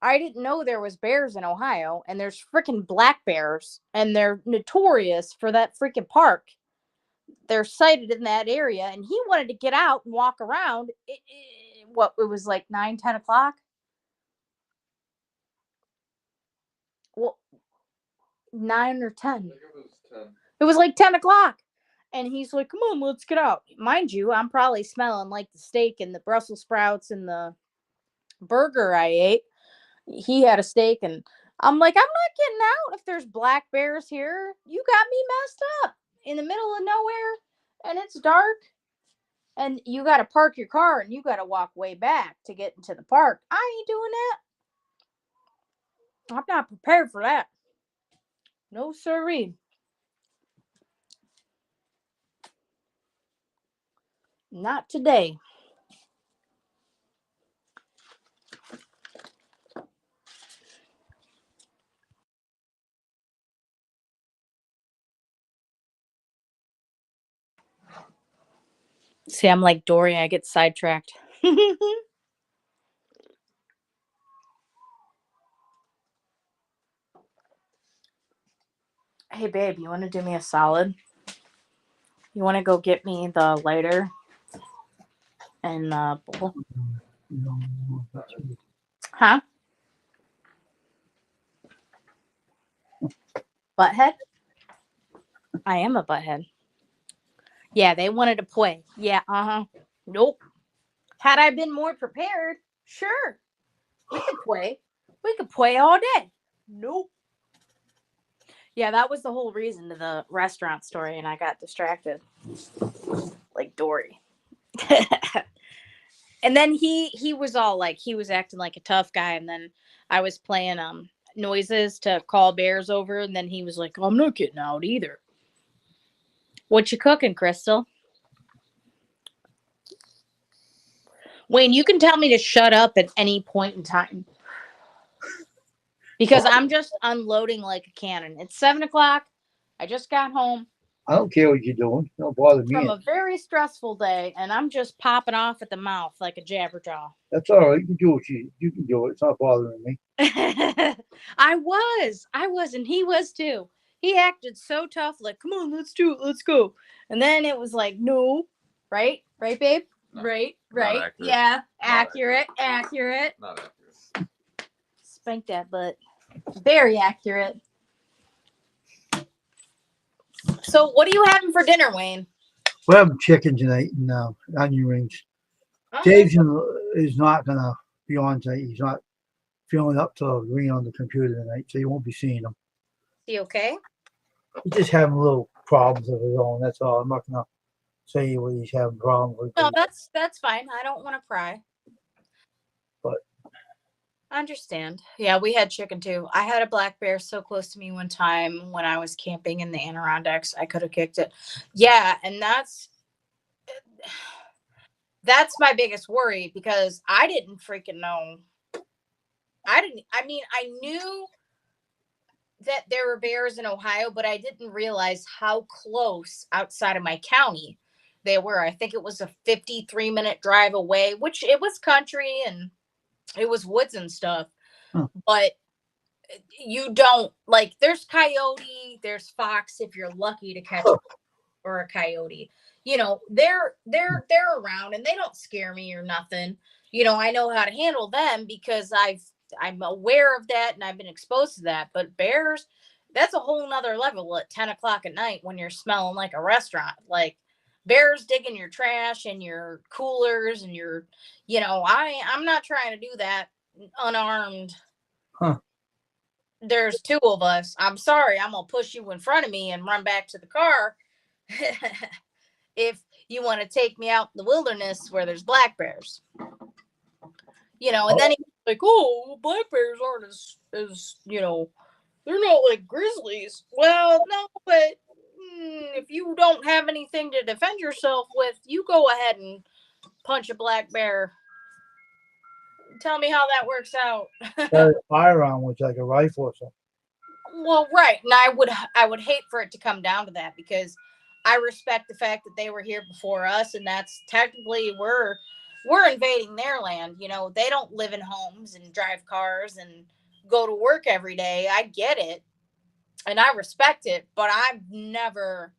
I didn't know there was bears in Ohio, and there's freaking black bears, and they're notorious for that freaking park. They're sighted in that area, and he wanted to get out and walk around. It was like 9, 10 o'clock. Well, 9 or 10. I think it was 10. It was like 10 o'clock. And he's like, "Come on, let's get out." Mind you, I'm probably smelling like the steak and the Brussels sprouts and the burger I ate. He had a steak, and I'm like, "I'm not getting out if there's black bears here. You got me messed up in the middle of nowhere, and it's dark, and you got to park your car, and you got to walk way back to get into the park. I ain't doing that. I'm not prepared for that. No siree." Not today. See, I'm like Dory. I get sidetracked. Hey, babe, you want to do me a solid? You want to go get me the lighter and bowl? Huh? Butthead? I am a butthead. Yeah, they wanted to play. Yeah, Nope. Had I been more prepared, sure. We could play. We could play all day. Nope. Yeah, that was the whole reason to the restaurant story, and I got distracted. Like Dory. And then he was all like, he was acting like a tough guy, and then I was playing noises to call bears over, and then he was like, I'm not getting out either. What you cooking, Crystal? Wayne, you can tell me to shut up at any point in time. Because I'm just unloading like a cannon. It's 7:00. I just got home I don't care what you're doing. Don't bother me. from a very stressful day, and I'm just popping off at the mouth like a jabberjaw. That's all right. You can do what you can do it. It's not bothering me. I was, and he was too. He acted so tough, like, come on, let's do it, let's go. And then it was like, no, right, babe, No, right, accurate. yeah, Not accurate. Not accurate. Spank that butt. Very accurate. So, what are you having for dinner, Wayne? We're having chicken tonight and onion rings. Dave's is not gonna be on tonight. He's not feeling up to being on the computer tonight, so you won't be seeing him. He okay? He's just having little problems of his own. That's all. I'm not gonna say what he's having problems with. No, that's fine. I don't want to pry. But I understand. Yeah, we had chicken too. I had a black bear so close to me one time when I was camping in the Adirondacks. I could have kicked it. Yeah, and that's my biggest worry because I didn't freaking know. I mean, I knew that there were bears in Ohio, but I didn't realize how close outside of my county they were. I think it was a 53-minute drive away, which it was country and it was woods and stuff. Huh. But you don't like there's coyote, there's fox if you're lucky to catch or a coyote. You know, they're around and they don't scare me or nothing. You know, I know how to handle them because I'm aware of that and I've been exposed to that. But bears, that's a whole nother level at 10:00 at night when you're smelling like a restaurant. Like bears digging your trash and your coolers and your, you know, I'm not trying to do that unarmed. Huh. There's two of us. I'm sorry, I'm gonna push you in front of me and run back to the car. If you want to take me out in the wilderness where there's black bears. You know, and then he's like, oh, black bears aren't as you know, they're not like grizzlies. Well, no, but if you don't have anything to defend yourself with, you go ahead and punch a black bear. Tell me how that works out. a firearm was like a rifle or something. Well, right, and I would hate for it to come down to that because I respect the fact that they were here before us, and that's technically we're invading their land. You know, they don't live in homes and drive cars and go to work every day. I get it, and I respect it, but I've never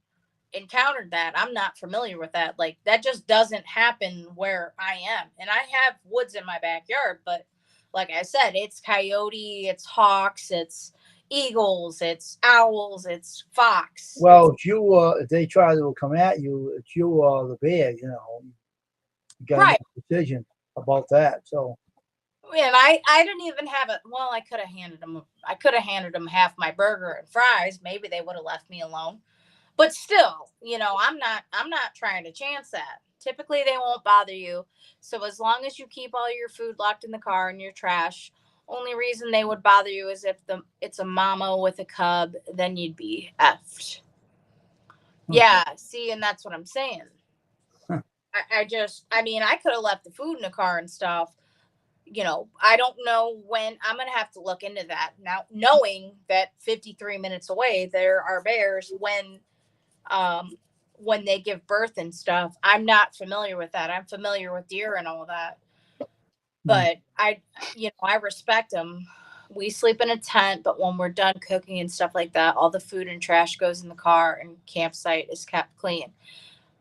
encountered that. I'm not familiar with that. Like that just doesn't happen where I am, and I have woods in my backyard, but like I said, it's coyote, it's hawks, it's eagles, it's owls, it's fox. Well, it's you. If they try to come at you, it's you or the bear. You know, you got to make a decision about that. So, and I didn't even have it. Well, I could have handed them half my burger and fries. Maybe they would have left me alone. But still, you know, I'm not trying to chance that. Typically, they won't bother you. So as long as you keep all your food locked in the car and your trash, only reason they would bother you is if it's a mama with a cub, then you'd be effed. Yeah, see, and that's what I'm saying. Huh. I mean, I could have left the food in the car and stuff. I don't know when. I'm going to have to look into that now, knowing that 53 minutes away, there are bears when they give birth and stuff. I'm not familiar with that. I'm familiar with deer and all that. But I respect them. We sleep in a tent, but when we're done cooking and stuff like that, all the food and trash goes in the car and campsite is kept clean.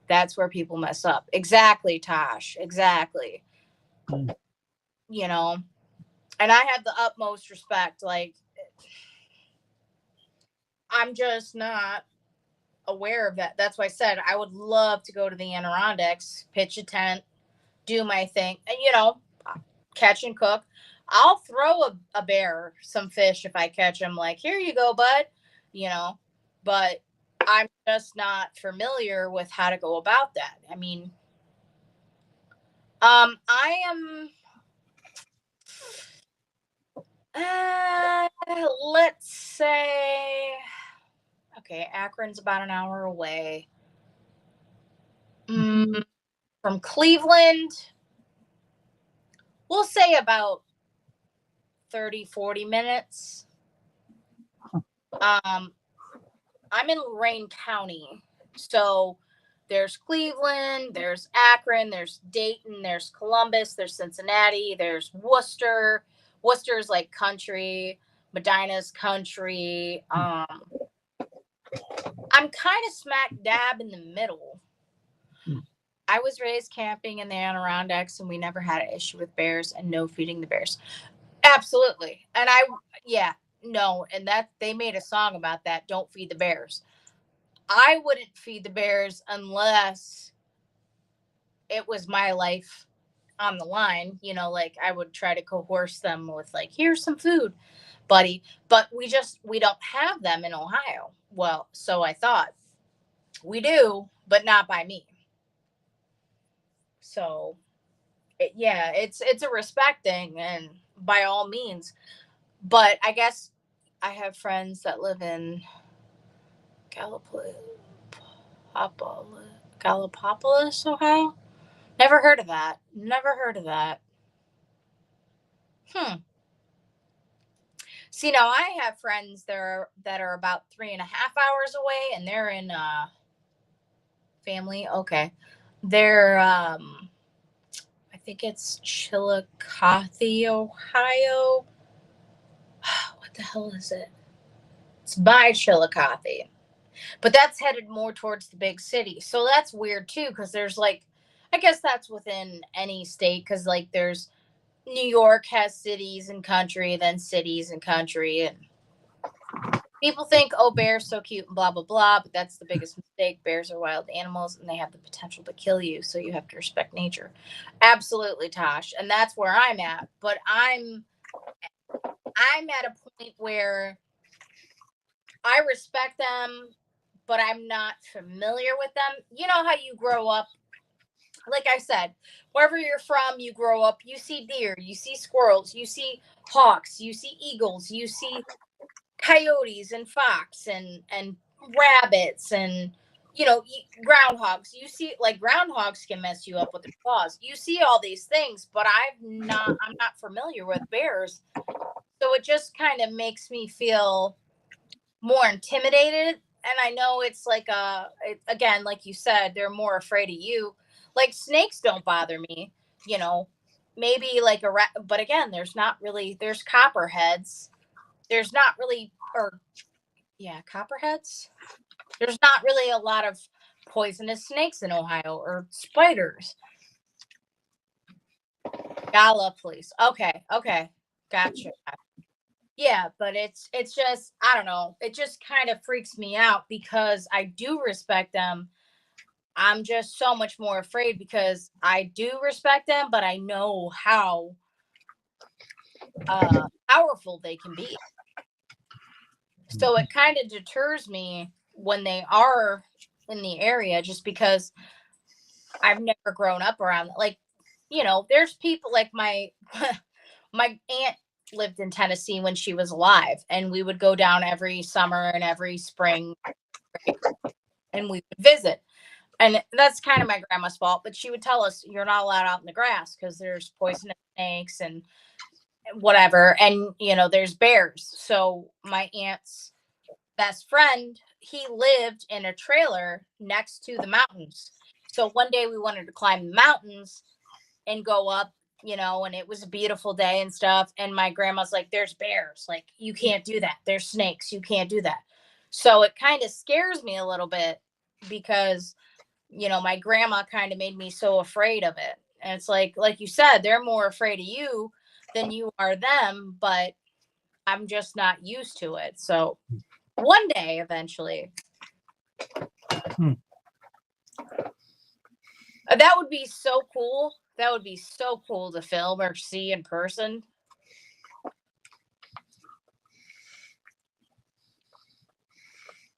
That's where people mess up. Exactly, Tosh. Exactly. And I have the utmost respect. Like, I'm just not aware of that. That's why I said I would love to go to the Adirondacks, pitch a tent, do my thing, and catch and cook. I'll throw a bear some fish if I catch him. Like, here you go, bud. But I'm just not familiar with how to go about that. I mean, I am. Let's say, okay, Akron's about an hour away. From Cleveland, we'll say about 30, 40 minutes. I'm in Lorain County. So there's Cleveland, there's Akron, there's Dayton, there's Columbus, there's Cincinnati, there's Worcester. Worcester's like country. Medina's country. I'm kind of smack dab in the middle. I was raised camping in the Adirondacks, and we never had an issue with bears and no feeding the bears. Absolutely. And and that they made a song about that. Don't feed the bears. I wouldn't feed the bears unless it was my life on the line. Like I would try to coerce them with like, here's some food, buddy. But we don't have them in Ohio. Well, so I thought we do, but not by me. So it's a respect thing, and by all means. But I guess I have friends that live in Gallipolis, Ohio. Never heard of that. See, now I have friends that are about 3.5 hours away, and they're in family. Okay. They're I think it's Chillicothe, Ohio. What the hell is it? It's by Chillicothe. But that's headed more towards the big city. So that's weird too, because there's like, I guess that's within any state, because like there's New York has cities and country, then cities and country, and people think, oh, bears so cute and blah blah blah, but that's the biggest mistake. Bears are wild animals and they have the potential to kill you, so you have to respect nature. Absolutely, Tosh, and that's where I'm at. But I'm at a point where I respect them, but I'm not familiar with them. You know how you grow up, like I said, wherever you're from, you grow up, you see deer, you see squirrels, you see hawks, you see eagles, you see coyotes and fox and rabbits and groundhogs. You see, like, groundhogs can mess you up with their claws. You see all these things, but I'm not familiar with bears. So it just kind of makes me feel more intimidated. And I know it's like again, like you said, they're more afraid of you. Like snakes don't bother me, maybe like a rat, but again, there's copperheads. There's not really, copperheads. There's not really a lot of poisonous snakes in Ohio or spiders. Gala, please. Okay. Gotcha. Yeah, but it's just, I don't know. It just kind of freaks me out because I do respect them. I'm just so much more afraid because I do respect them, but I know how powerful they can be. So it kind of deters me when they are in the area, just because I've never grown up around. Like, there's people like my aunt lived in Tennessee when she was alive, and we would go down every summer and every spring and we would visit. And that's kind of my grandma's fault, but she would tell us you're not allowed out in the grass because there's poisonous snakes and whatever. And, there's bears. So my aunt's best friend, he lived in a trailer next to the mountains. So one day we wanted to climb the mountains and go up, and it was a beautiful day and stuff. And my grandma's like, there's bears. Like, you can't do that. There's snakes. You can't do that. So it kind of scares me a little bit because, my grandma kind of made me so afraid of it. And it's like you said, they're more afraid of you than you are them, but I'm just not used to it. So one day, eventually. That would be so cool. That would be so cool to film or see in person.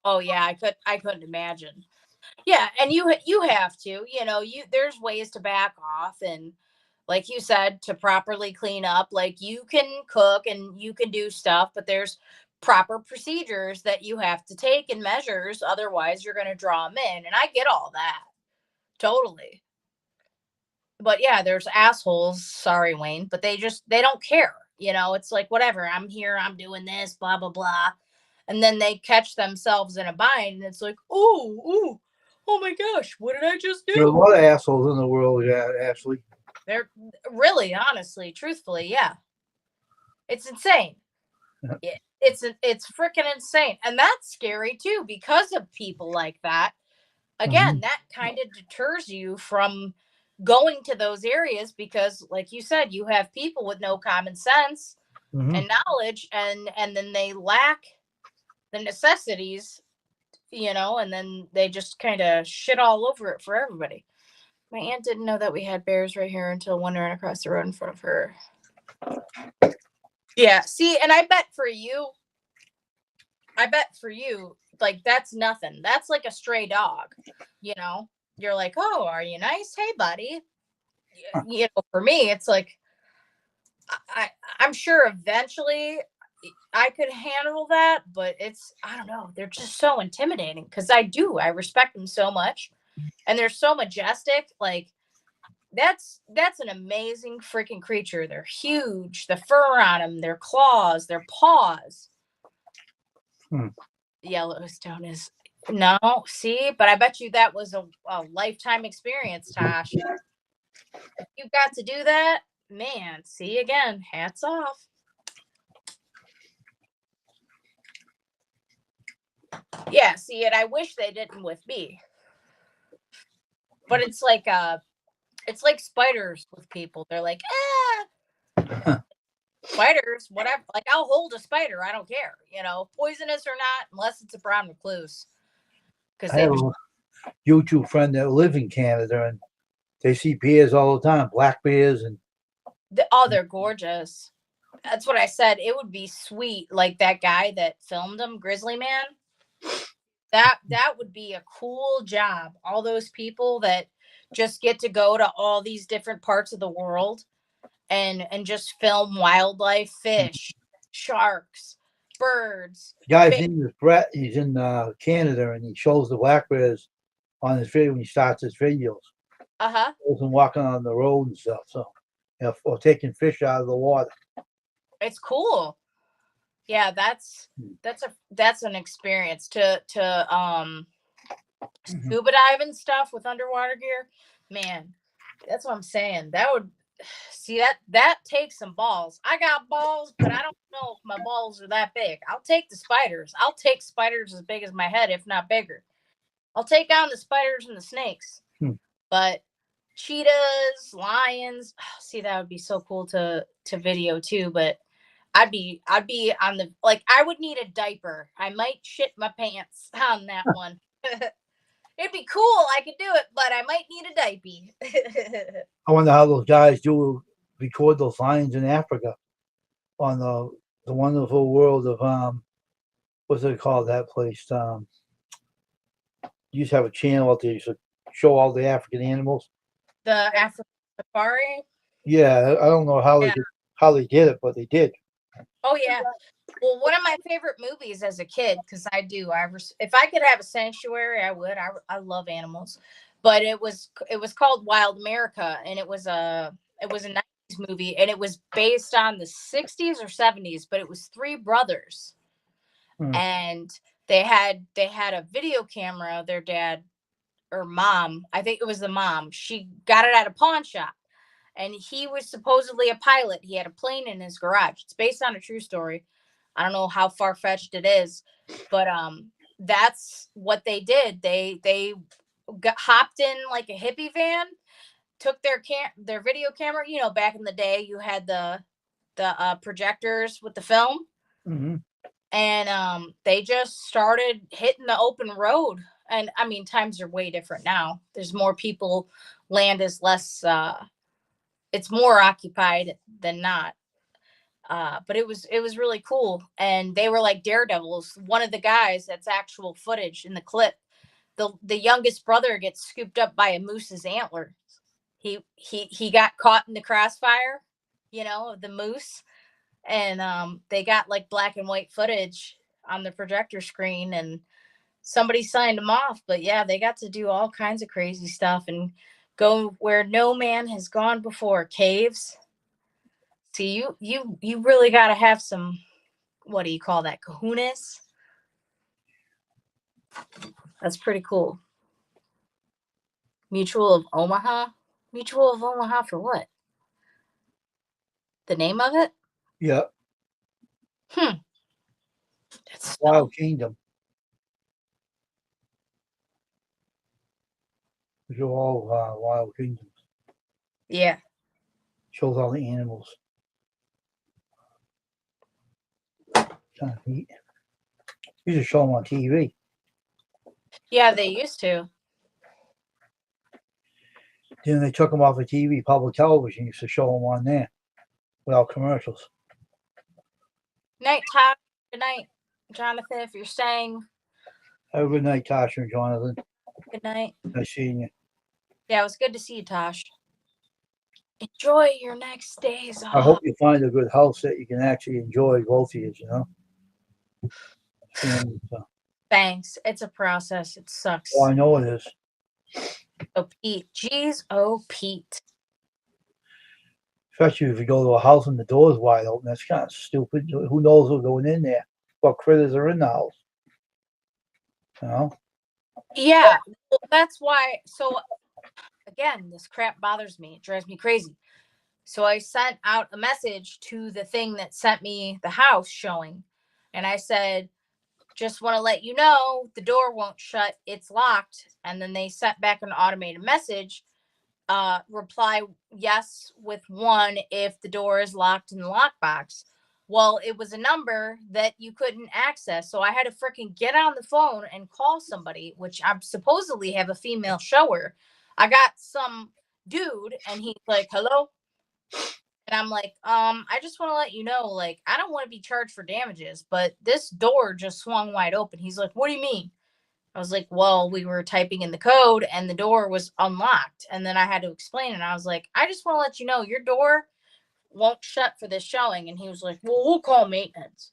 Oh yeah, I couldn't imagine. Yeah, and you have to, there's ways to back off, and like you said, to properly clean up. Like, you can cook and you can do stuff, but there's proper procedures that you have to take and measures, otherwise you're going to draw them in. And I get all that. Totally. But yeah, there's assholes, sorry Wayne, but they don't care. It's like, whatever, I'm here, I'm doing this, blah blah blah. And then they catch themselves in a bind and it's like, oh my gosh, what did I just There are a do? lot of assholes in the world, yeah, Ashley. They're really, honestly, truthfully, yeah. It's insane. It's freaking insane. And that's scary too, because of people like that. Again, that kind of deters you from going to those areas because, like you said, you have people with no common sense and knowledge, and then they lack the necessities, and then they just kind of shit all over it for everybody. My aunt didn't know that we had bears right here until one ran across the road in front of her. Yeah, see, and I bet for you, like, that's nothing. That's like a stray dog, You're like, oh, are you nice? Hey, buddy. For me, it's like, I'm sure eventually I could handle that, but I don't know. They're just so intimidating because I respect them so much, and they're so majestic. Like, that's an amazing freaking creature. They're huge. The fur on them, their claws, their paws. Yellowstone is no, see, but I bet you that was a lifetime experience, Tosh. If you got to do that, man, see, again, hats off. Yeah, see it. I wish they didn't with me. But it's like spiders with people. They're like, spiders, whatever. Like, I'll hold a spider. I don't care, poisonous or not, unless it's a brown recluse. Because I have a YouTube friend that lives in Canada, and they see bears all the time, black bears, and they're gorgeous. That's what I said. It would be sweet, like that guy that filmed him, Grizzly Man. That would be a cool job. All those people that just get to go to all these different parts of the world and just film wildlife, fish, sharks, birds. the guy's name is Brett. He's in Canada, and he shows the black bears on his video when he starts his videos. Shows them walking on the road and stuff. So, or taking fish out of the water. It's cool. Yeah, that's an experience to scuba dive and stuff with underwater gear. Man, that's what I'm saying. That would see that takes some balls. I got balls, but I don't know if my balls are that big. I'll take the spiders. I'll take spiders as big as my head, if not bigger. I'll take on the spiders and the snakes. But cheetahs, lions, see, that would be so cool to video too, but I'd be on the, like, I would need a diaper. I might shit my pants on that one. It'd be cool. I could do it, but I might need a diaper. I wonder how those guys do record those lions in Africa on the wonderful world of what's it called, that place? You used to have a channel out there. You should show all the African animals. The African safari. Yeah, I don't know how they did it, but they did. Oh yeah. Well, one of my favorite movies as a kid, because if I could have a sanctuary, I would. I love animals. but it was called Wild America, and it was a 90s movie, and it was based on the 60s or 70s, but it was three brothers. And they had a video camera. Their dad or mom, I think it was the mom, she got it at a pawn shop, and he was supposedly a pilot. He had a plane in his garage. It's based on a true story. I don't know how far-fetched it is, but that's what they did. They hopped in like a hippie van, took their video camera. You know, back in the day, you had the projectors with the film, and they just started hitting the open road. And I mean, times are way different now. There's more people. Land is less. It's more occupied than not. But it was really cool, and they were like daredevils. One of the guys, that's actual footage in the clip, the youngest brother gets scooped up by a moose's antler. He got caught in the crossfire, you know, of the moose, and they got like black and white footage on the projector screen, and somebody signed them off. But yeah, they got to do all kinds of crazy stuff and go where no man has gone before. Caves. See, you really got to have some, what do you call that, kahunas? That's pretty cool. Mutual of Omaha for what? The name of it? Yeah. That's Wild Kingdom. These are all Wild Kingdoms. Yeah. Shows all the animals. Kind of neat. Used to show them on TV. Yeah, they used to. Then they took them off of TV. Public television used to show them on there without commercials. Night, Todd. Good night, Jonathan, if you're staying. Have a good night, Tasha and Jonathan. Good night. Nice seeing you. Yeah, it was good to see you, Tosh. Enjoy your next days off. I hope you find a good house that you can actually enjoy, both of you, you know? And, Thanks. It's a process. It sucks. well, I know it is. Oh, Pete. Jeez, oh, Pete. Especially if you go to a house and the door's wide open. That's kind of stupid. Who knows who's going in there? What critters are in the house? You know? Yeah, well, that's why. So, again, this crap bothers me. It drives me crazy. So I sent out a message to the thing that sent me the house showing. And I said, just want to let you know the door won't shut. It's locked. And then they sent back an automated message. Reply yes with 1 if the door is locked in the lockbox. Well, it was a number that you couldn't access. So I had to freaking get on the phone and call somebody, which I supposedly have a female shower. I got some dude and he's like, hello. And I'm like, I just want to let you know, like, I don't want to be charged for damages, but this door just swung wide open. He's like, what do you mean? I was like, well, we were typing in the code and the door was unlocked. And then I had to explain it. I was like, I just want to let you know your door won't shut for this showing. And he was like, well, we'll call maintenance.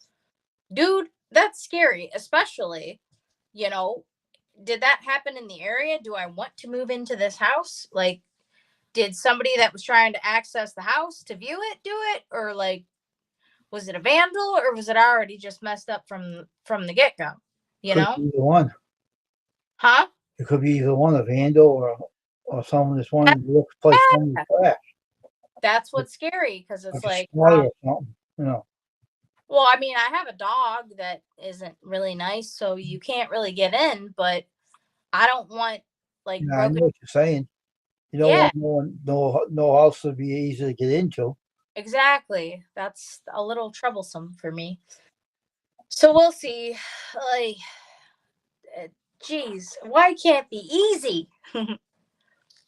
Dude, that's scary, especially, you know, did that happen in the area? Do I want to move into this house? Like, did somebody that was trying to access the house to view it do it? Or like, was it a vandal or was it already just messed up from the get-go? You know? Either one. Huh? It could be either one, a vandal or someone that's wanting to look place some trash. That's what's scary because it's like, or something, you know. Well, I mean, I have a dog that isn't really nice, so you can't really get in, but I don't want like Yeah, I know what you're saying. You don't want no house to be easy to get into. Exactly. That's a little troublesome for me. So we'll see. Like, geez, why can't it be easy?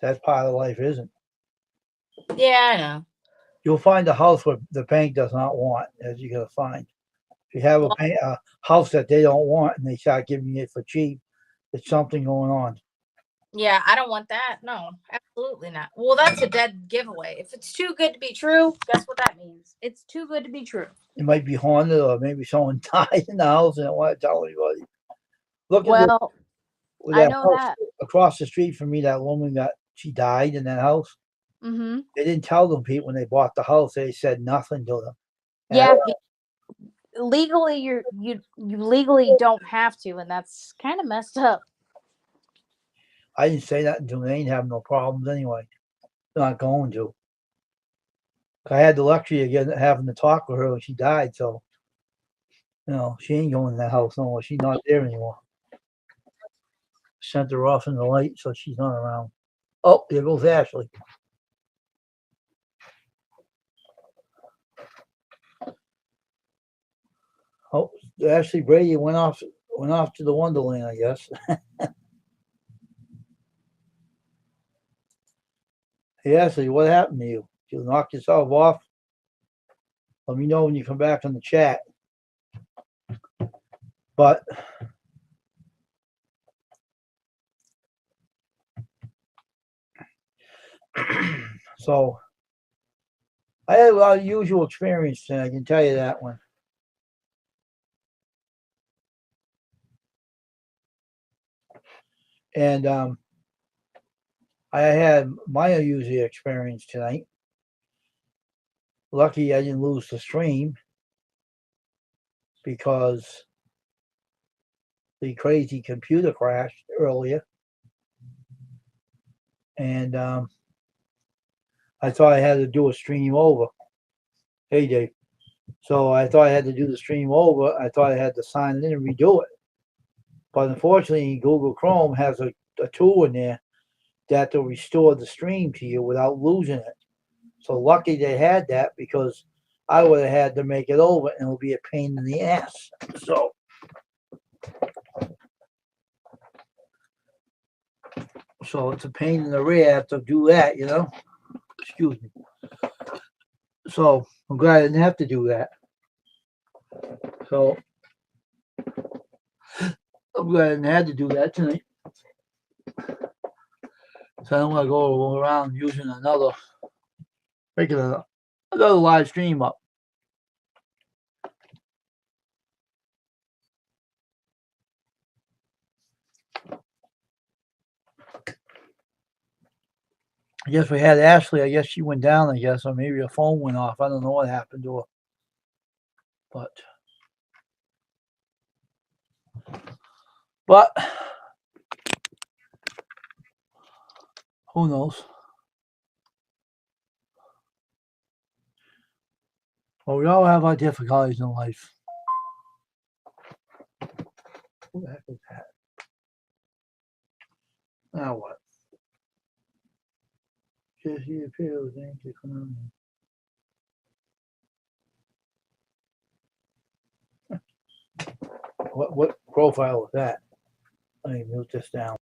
That part of life isn't. Yeah, I know. You'll find a house where the bank does not want, as you're gonna find. If you have a house that they don't want and they start giving it for cheap, there's something going on. Yeah, I don't want that. No, absolutely not. Well, that's a dead giveaway. If it's too good to be true, guess what that means? It's too good to be true. It might be haunted, or maybe someone died in the house and don't want to tell anybody. with I that know house that. across the street from me, that woman she died in that house. Mm-hmm. They didn't tell them, Pete, when they bought the house. They said nothing to them. And Yeah. Legally, you legally don't have to, and that's kind of messed up. I didn't say nothing to them. They ain't having no problems anyway. They're not going to. I had the luxury of having to talk with her when she died, so she ain't going in that house no more. She's not there anymore. Sent her off in the light, so she's not around. Oh, there goes Ashley. Oh, Ashley Brady went off to the Wonderland, I guess. Hey, Ashley, what happened to you? Did you knock yourself off? Let me know when you come back on the chat. But so I had a lot of usual experience, and I can tell you that one. And I had my unusual experience tonight. Lucky I didn't lose the stream because the crazy computer crashed earlier. And I thought I had to do a stream over. Hey, Dave. So I thought I had to do the stream over. I thought I had to sign in and redo it. But unfortunately, Google Chrome has a tool in there that will restore the stream to you without losing it. So lucky they had that, because I would have had to make it over and it would be a pain in the ass. So it's a pain in the rear to do that, Excuse me. So I'm glad I didn't have to do that. So I'm glad I didn't have to do that tonight. So I'm gonna go around using making another live stream up. I guess we had Ashley. I guess she went down, or maybe her phone went off. I don't know what happened to her. But who knows? Well, we all have our difficulties in life. Who the heck is that? Now what? Jesse appeals, thank you. What profile was that? Let me mute this down.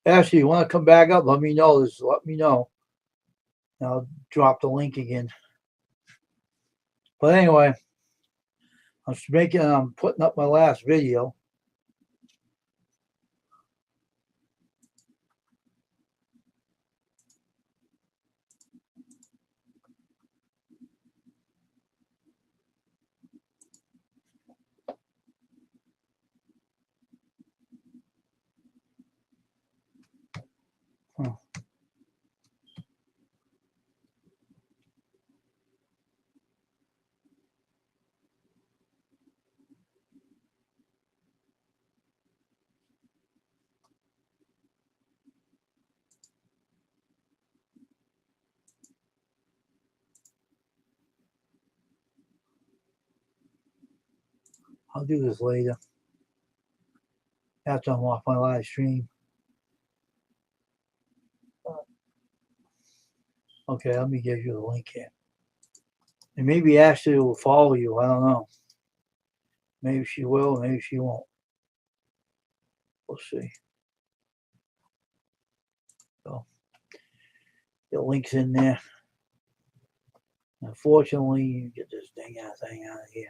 Ashley, you want to come back up? Let me know. Let me know. I'll drop the link again. But anyway, I'm putting up my last video. I'll do this later after I'm off my live stream. Okay, let me give you the link here. And maybe Ashley will follow you. I don't know. Maybe she will, maybe she won't. We'll see. So the link's in there. Unfortunately, you get this thing out of here.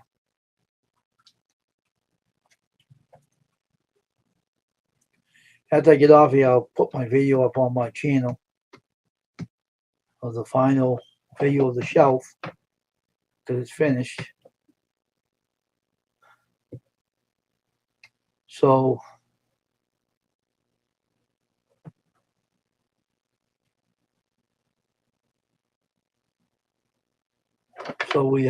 After I get off here, I'll put my video up on my channel of the final video of the shelf because it's finished. So we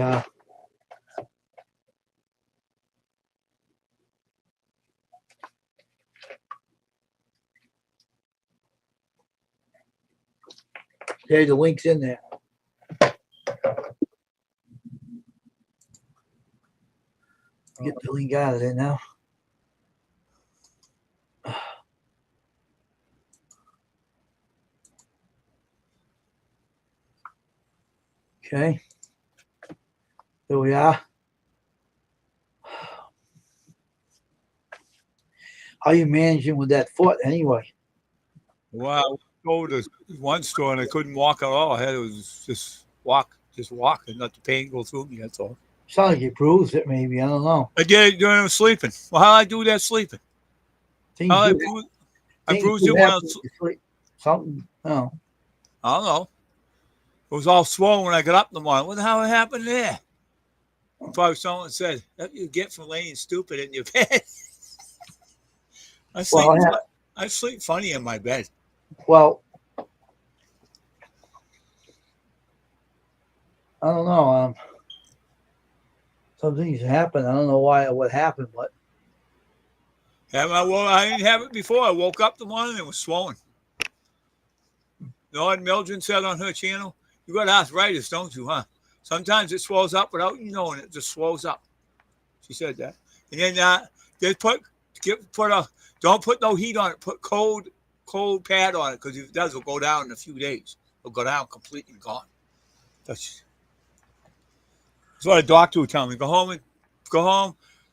okay, the link's in there. Get the link out of there now. Okay. There we are. How you managing with that foot anyway? Well, I go to one store and I couldn't walk at all. I had to just walk, and let the pain go through me. That's all. Sounds like you bruised it, maybe. I don't know. I did it during sleeping. Well, how I do that sleeping? I bruised it when I was sleep. Something. No. I don't know. It was all swollen when I got up in the morning. What the hell happened there? Probably someone said, "That you get from laying stupid in your bed." I sleep funny in my bed. Well, I don't know. Some things happen. I don't know what happened, but I didn't have it before. I woke up the morning and it was swollen. Lord Mildred said on her channel, "You got arthritis, don't you, huh? Sometimes it swells up without you knowing it. Just swells up." She said that. And then don't put no heat on it. Put cold pad on it because if it does, it'll go down in a few days. It'll go down completely gone. That's what a doctor would tell me. Go home.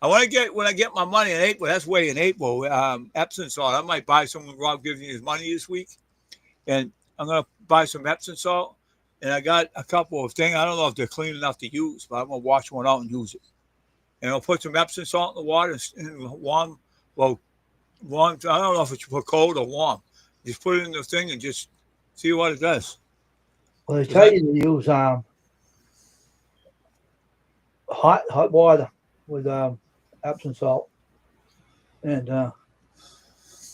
When I get my money in April, that's way in April. Epsom salt. I might buy some when Rob gives me his money this week, and I'm gonna buy some Epsom salt. And I got a couple of things. I don't know if they're clean enough to use, but I'm gonna wash one out and use it. And I'll put some Epsom salt in the water and warm. Well, warm. I don't know if it's put cold or warm. Just put it in the thing and just see what it does. Well, they tell you to use hot water with Epsom salt and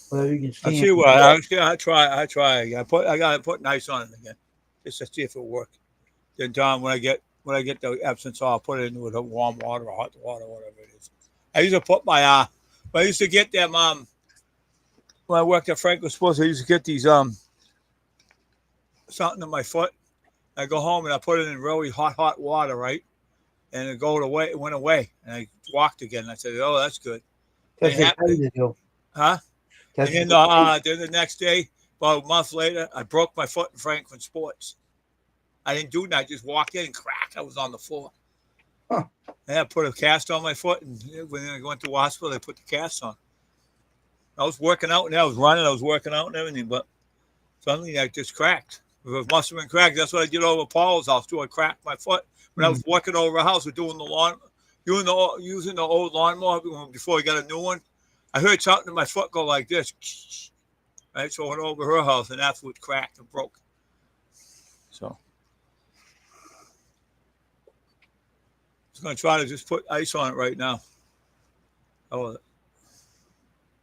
whatever you can stand. I see what I try. I gotta put nice on it again, just to see if it'll work. Then Tom, when I get the Epsom salt, I'll put it in with warm water or hot water, whatever it is. I used to put I used to get them when I worked at Franklin Sports. I used to get these something in my foot. I go home and I put it in really hot water, right? And it went away, and I walked again. I said, "Oh, that's good." That's what you do. Huh? And then the next day, about a month later, I broke my foot in Franklin Sports. I didn't do that. I just walked in and crack. I was on the floor. Huh. I had to put a cast on my foot, and when I went to the hospital, they put the cast on. I was working out and I was running. I was working out and everything, but suddenly I just cracked. It must have been cracked. That's what I did over Paul's house too. I cracked my foot when I was working over a house. We're doing the lawn, using the old lawnmower before we got a new one. I heard something in my foot go like this. Right, so I went over her house, and that's what cracked and broke. So I was going to try to just put ice on it right now. Oh,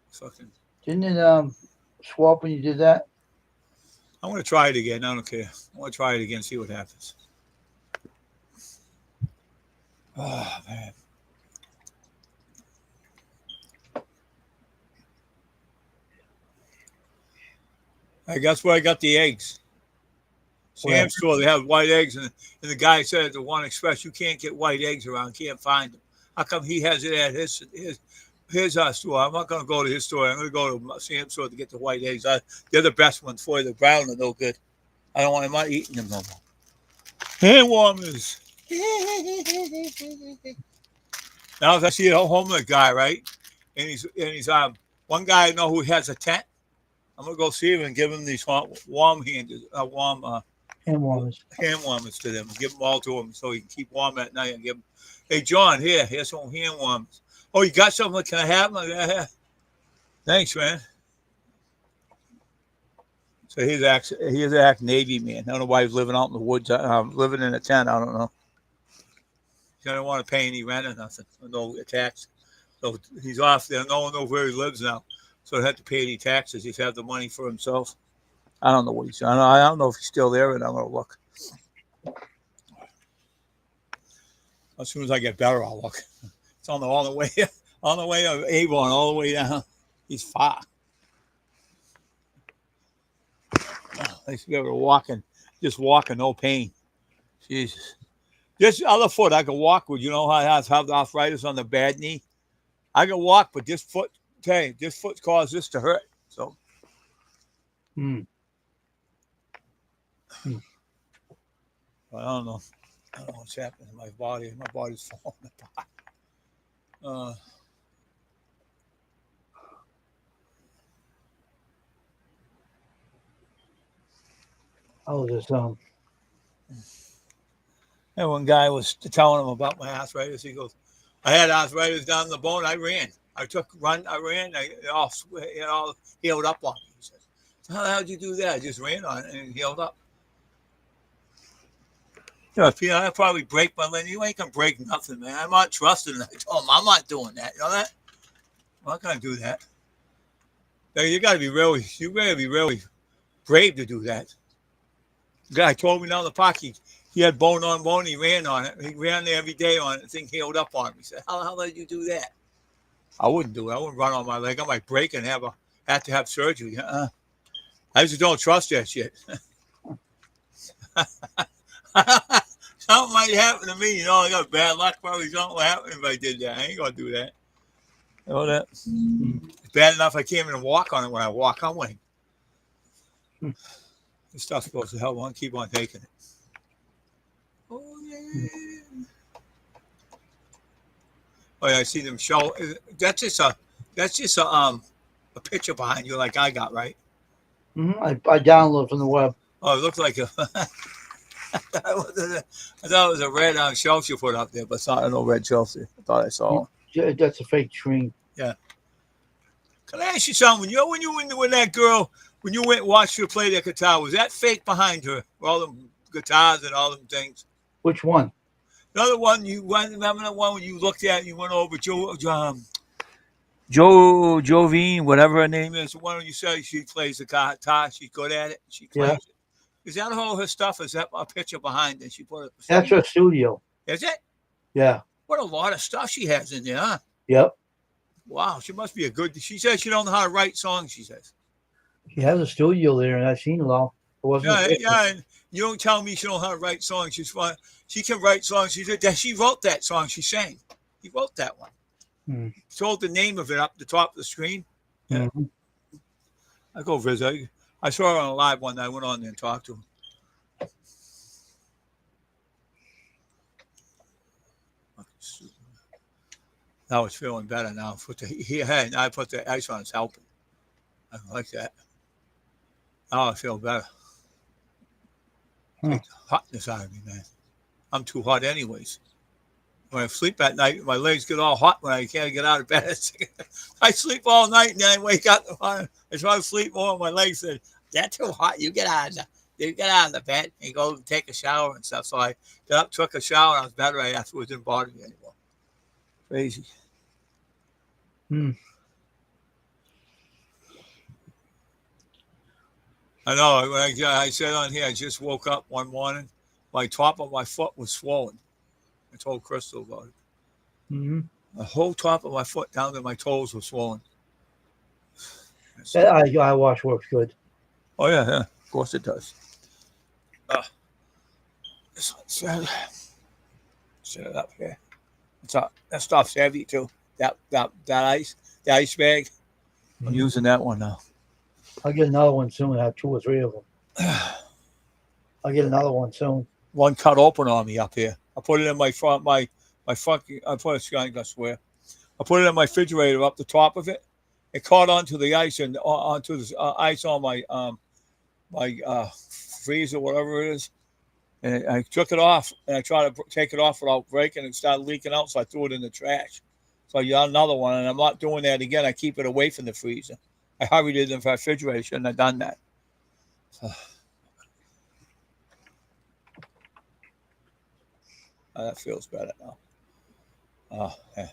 fucking! Didn't it swap when you did that? I'm going to try it again. I don't care. I want to try it again, see what happens. Oh man. I guess where I got the eggs. Where? Sam's store, they have white eggs, and the guy said at the One Express, you can't get white eggs around, can't find them. How come he has it at his store? I'm not going to go to his store. I'm going to go to Sam's store to get the white eggs. They're the best ones for you. The brown are no good. I'm not eating them no more. Hand warmers. Now if I see a homeless guy, right, and he's one guy I know who has a tent. I'm gonna go see him and give him these hand warmers. Hand warmers to them. Give them all to him so he can keep warm at night. And give him, hey John, here's some hand warmers. Oh, you got something? Can I have them? Yeah. Thanks, man. So he's an Navy man. I don't know why he's living out in the woods. Living in a tent. I don't know. He don't want to pay any rent or nothing. No tax. So he's off there. No one knows where he lives now. So he had to pay any taxes. He's had the money for himself. I don't know what he's. I don't know if he's still there, and I'm gonna look. As soon as I get better, I'll look. It's on the way of Avon, all the way down. He's far. I used to be able to just walking, no pain. Jesus. This other foot I can walk with. You know how I have arthritis on the bad knee. I can walk, but this foot. Okay, this foot caused this to hurt. So, I don't know. I don't know what's happening to my body. My body's falling apart. And one guy was telling him about my arthritis. He goes, "I had arthritis down in the bone. I ran. I ran. It all healed up on me." He said, "So how the hell did you do that?" I just ran on it and it healed up. I probably break my leg. You ain't gonna break nothing, man. I'm not trusting that. I told him I'm not doing that. You know that? I'm not gonna do that. You gotta be really brave to do that. The guy told me down the park he had bone on bone. He ran on it. He ran there every day on it. The thing healed up on him. He said, "How the hell did you do that?" I wouldn't do it. I wouldn't run on my leg. I might break and have to have surgery. I just don't trust that shit. Something might happen to me. I got bad luck. Probably something will happen if I did that. I ain't gonna do that. You know that? It's bad enough I can't even walk on it when I walk. I'm like, this stuff's supposed to help. I want to keep on taking it. Oh yeah. Oh yeah, I see them show. That's just a picture behind you, like I got, right? I downloaded from the web. Oh, it looks like a. I thought it was a red shelf you put up there, but it's not no red shelf there. I thought I saw. Yeah, that's a fake screen. Yeah. Can I ask you something? When you when that girl, when you went and watched her play that guitar, was that fake behind her? All them guitars and all them things. Which one? The other one remember that one when you looked at and you went over Jovine, whatever her name is. The one you said she plays the guitar, she's good at it. She plays it. Is that all her stuff? Is that a picture behind it? She put it. That's her studio. Is it? Yeah. What a lot of stuff she has in there, huh? Yep. Wow, she must be a good. She says she don't know how to write songs. She says she has a studio there, and I've seen it all. It wasn't. Yeah. And you don't tell me she don't know how to write songs. She's fine. She can write songs. She wrote that song. She sang. He wrote that one. He told the name of it up the top of the screen. Yeah. Mm-hmm. I go visit. I saw her on a live one night. I went on there and talked to him. Now it's feeling better now. I put the ice on. It's helping. I like that. Now I feel better. Hmm. Take the hotness out of me, man. I'm too hot anyways. When I sleep at night, my legs get all hot when I can't get out of bed. I sleep all night and then I wake up. I try to sleep more. My legs say, "That's too hot. You get out of the bed and go take a shower and stuff." So I got up, took a shower, and I was better right afterwards. It didn't bother me anymore. Crazy. Hmm. I know. When I said on here, I just woke up one morning. My top of my foot was swollen. I told Crystal about it. Hmm. The whole top of my foot down to my toes was swollen. That eye wash works good. Oh yeah, yeah. Of course it does. This one's set it up here. That stuff's heavy too. That ice bag. I'm Mhm. using that one now. I'll get another one soon. I have 2 or 3 of them. I'll get another one soon. One cut open on me up here. I put it in my front, my fucking. I put it. I swear. I put it in my refrigerator up the top of it. It caught onto the ice and onto the ice on my freezer, whatever it is. And I took it off, and I tried to take it off without breaking, and it started leaking out. So I threw it in the trash. So I got another one, and I'm not doing that again. I keep it away from the freezer. I hurried it in the refrigerator. Shouldn't have done that. So, that feels better now. Oh, yeah.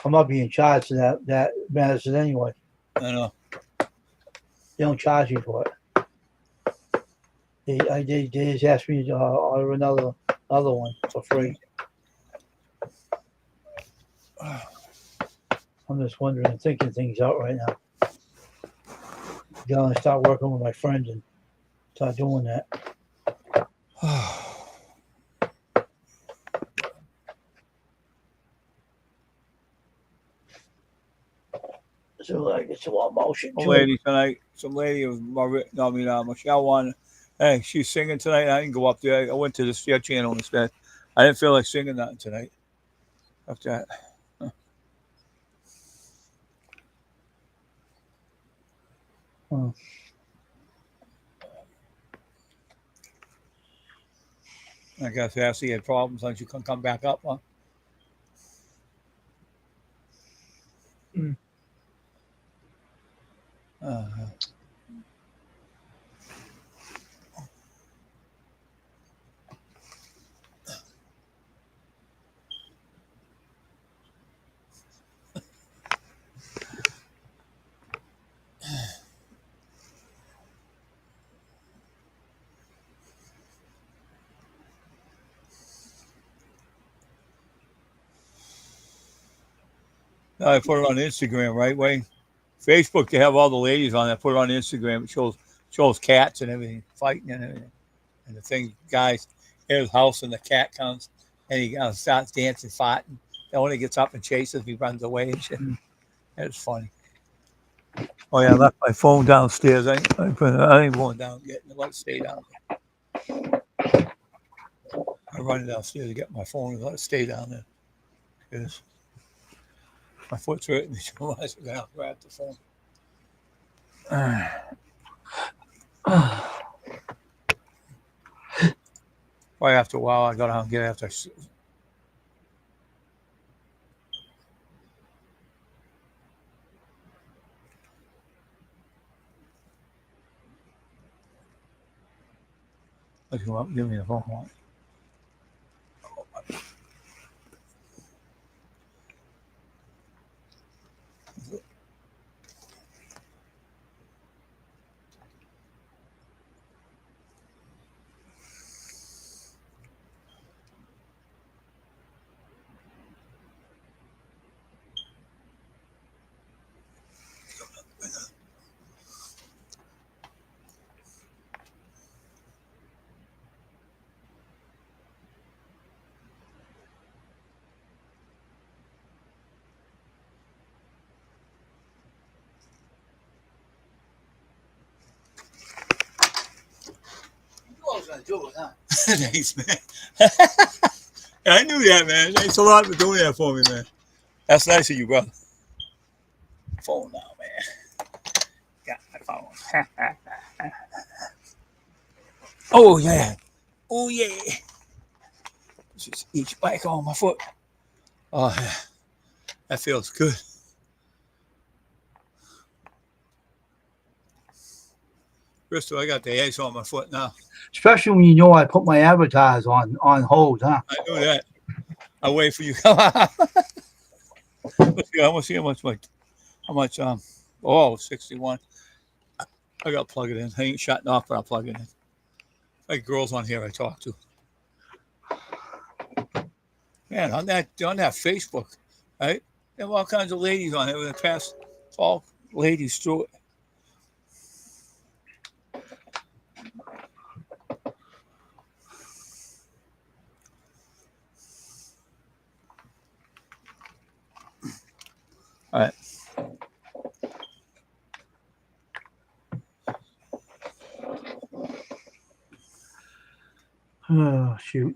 I'm not being charged for that medicine anyway. I know. They don't charge you for it. They just asked me to order another one for free. I'm just wondering and thinking things out right now. Gonna start working with my friends and start doing that. So I get some more motion Some too. lady tonight. Some lady was Michelle wanted. Hey, she's singing tonight. I didn't go up there. I went to the Steer Channel instead. I didn't feel like singing nothing tonight. After that. Hmm. I guess Ashley had problems, and she couldn't come back up, huh? Mm. I put it on Instagram, right, Wayne? Facebook, they have all the ladies on that. Put it on Instagram. It shows cats and everything, fighting and everything. And the thing, guys, in his house, and the cat comes, and he starts dancing, fighting. Then when he gets up and chases, he runs away and shit. It's funny. Oh yeah, I left my phone downstairs. I ain't going down yet. Let it stay down there. I run downstairs to get my phone and let it stay down there. Because my foot's hurting. So I said, I'll grab the phone. Probably after a while, I got out and get after. Look him up. Give me the phone. Thanks, man. I knew that, man. Thanks a lot for doing that for me, man. That's nice of you, brother. Phone now, man. Oh yeah. Oh yeah. Just each bike on my foot. Oh yeah. That feels good. Bristol, I got the eggs on my foot now. Especially when you know I put my advertise on hold, huh? I knew that. I wait for you. Let's see. I want to see how much. Oh, 61. I got to plug it in. I ain't shutting off, but I'll plug it in. Like girls on here I talk to. Man, on that Facebook, right? There have all kinds of ladies on it. With the past, all ladies through it. All right. Oh, shoot.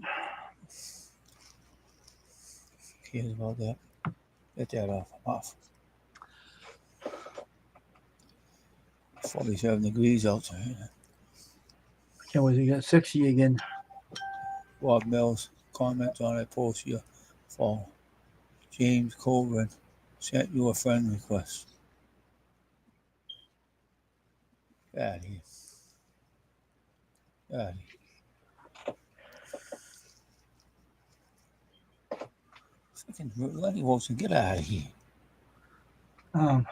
Cares about that. Get that off. 47 degrees outside. Can't wait to get 60 again. Bob Mills comments on that post here. For James Colburn sent you a friend request. Get out of here. Get out of here. Freaking Lenny Wilson, get out of here. I'm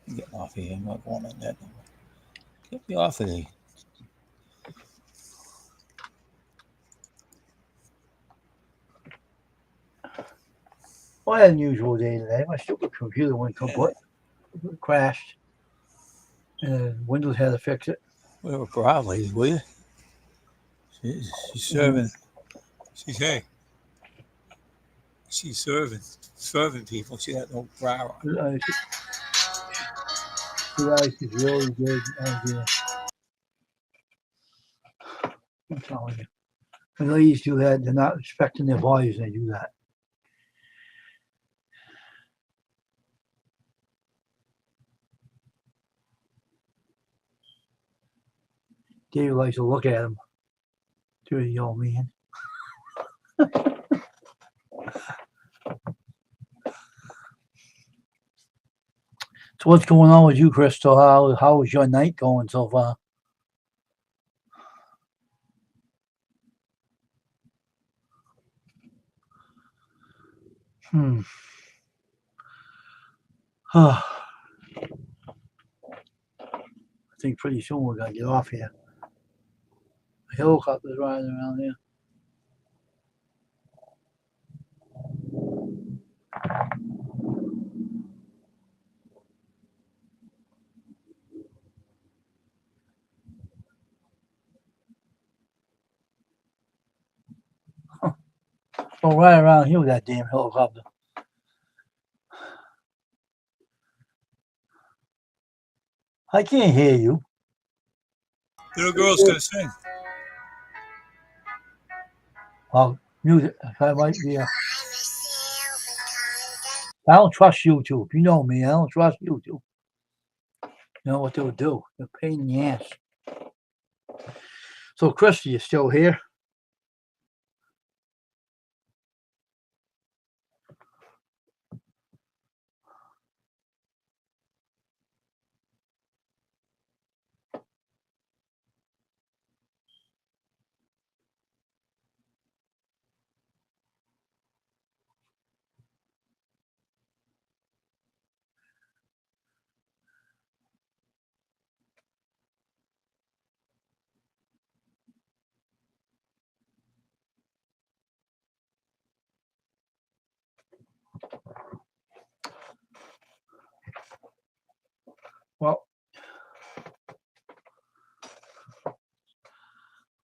getting off here. I'm not going on that no more. Get me off of there. Well, I had an unusual day today. My stupid computer went kaput. It crashed. And Windows had to fix it. Whatever, proud lady, will you? She's serving. She's serving people. She had no brow. She's really good idea. I'm telling you. When ladies do that, they're not respecting their bodies when they do that. Dave likes to look at him. Dirty old man. So what's going on with you, Crystal? How is your night going so far? I think pretty soon we're gonna get off here. The helicopter's riding around here. Don't ride around here with that damn helicopter. I can't hear you. Little girl's gonna sing. Well, music. I might be. I don't trust YouTube. You know me. I don't trust YouTube. You know what they'll do? They're a pain in the ass. So, Christy, you still here?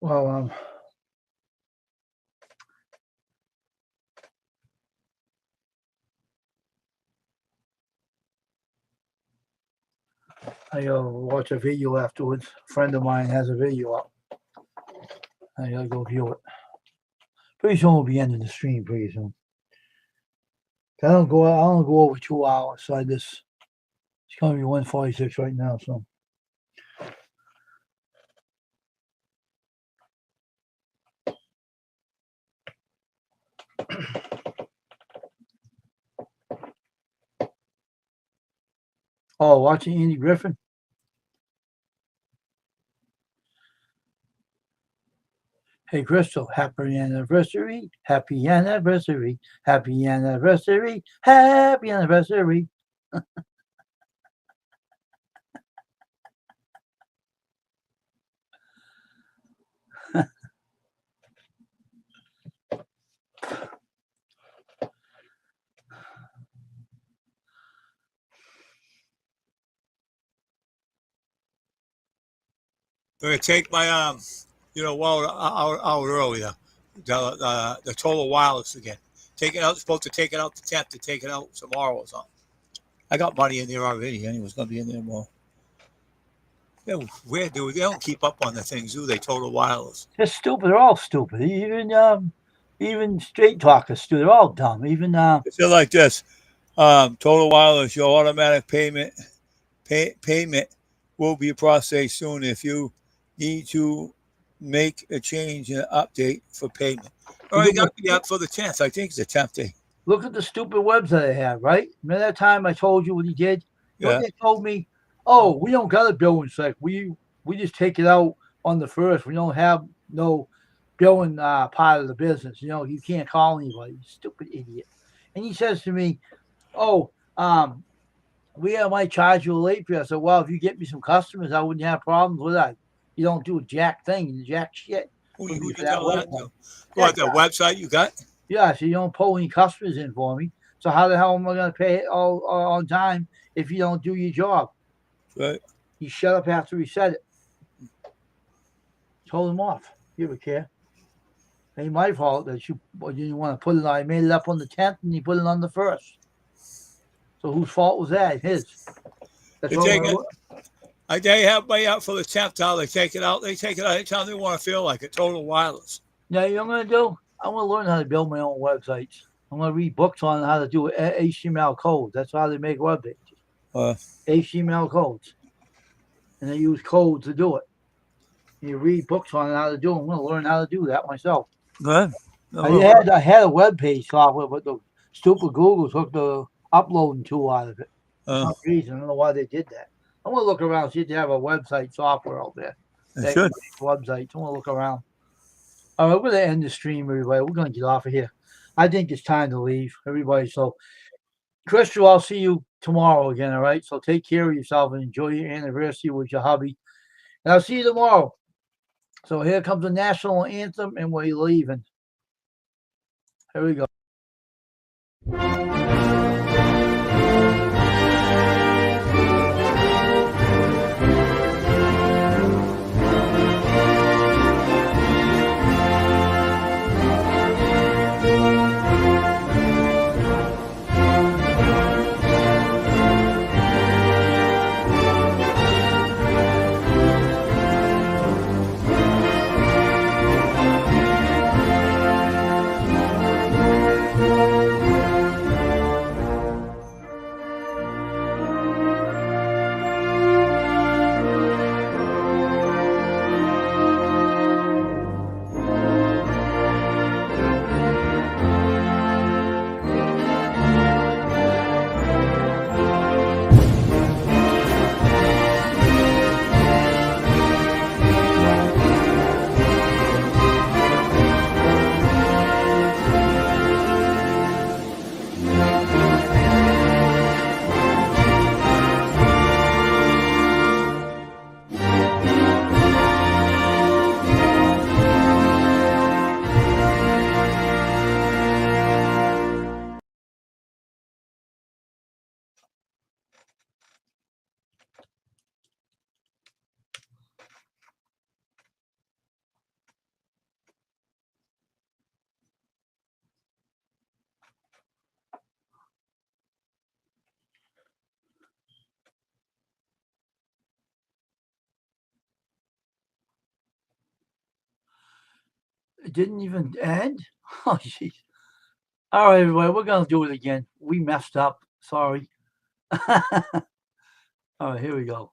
Well, I gotta watch a video afterwards. A friend of mine has a video up. I gotta go view it. Pretty soon we'll be ending the stream pretty soon. I don't go over 2 hours, so it's gonna be 1:46 right now, so Oh, watching Andy Griffin. Hey, Crystal, happy anniversary, happy anniversary, happy anniversary, happy anniversary. I'm gonna take my out earlier. The Total Wireless again. Take it out. Supposed to take it out the 10th to take it out tomorrow or something. I got money in there already. Anyway, it's gonna be in there more. Yeah, where do they don't keep up on the things, do they? Total Wireless. They're stupid. They're all stupid. Even straight talkers, stupid. They're all dumb. Even It's like this. Total Wireless, your automatic payment will be processed soon if you need to make a change and update for payment. Oh, you got to be up for the 10th. I think it's the 10th day. look at the stupid website they have, right? Remember that time I told you what he did? You know Yeah. what they told me, oh, we don't got a billing sec. We just take it out on the first. We don't have no billing part of the business. You know, you can't call anybody. Stupid idiot. And he says to me, oh, we might charge you a late fee. I said, well, if you get me some customers, I wouldn't have problems with that. You don't do a jack thing, jack shit. Who Wouldn't you be for that tell that website. to? What, the website you got? Yeah, so you don't pull any customers in for me. So how the hell am I going to pay it all on time if you don't do your job? Right. He shut up after he said it. Told him off. You ever care? Ain't my fault that you didn't want to put it on. I made it up on the 10th and you put it on the 1st. So whose fault was that? His. That's They all take my it. work. They have me out for the 10th hour. They take it out. They take it out anytime they want to feel like it. Total Wireless. Now, you know what I'm going to do? I'm going to learn how to build my own websites. I'm going to read books on how to do HTML codes. That's how they make web pages. HTML codes. And they use codes to do it. You read books on how to do it. I'm going to learn how to do that myself. Good. I had a web page software, but the stupid Google took the uploading tool out of it. For some reason. I don't know why they did that. I'm going to look around, see if they have a website software out there. They should. Websites. I'm going to look around. All right, we're going to end the stream, everybody. We're going to get off of here. I think it's time to leave, everybody. So, Crystal, I'll see you tomorrow again, all right? So take care of yourself and enjoy your anniversary with your hubby. And I'll see you tomorrow. So here comes the national anthem, and we're leaving. Here we go. It didn't even end? Oh, jeez. All right, everybody, we're going to do it again. We messed up. Sorry. All right, here we go.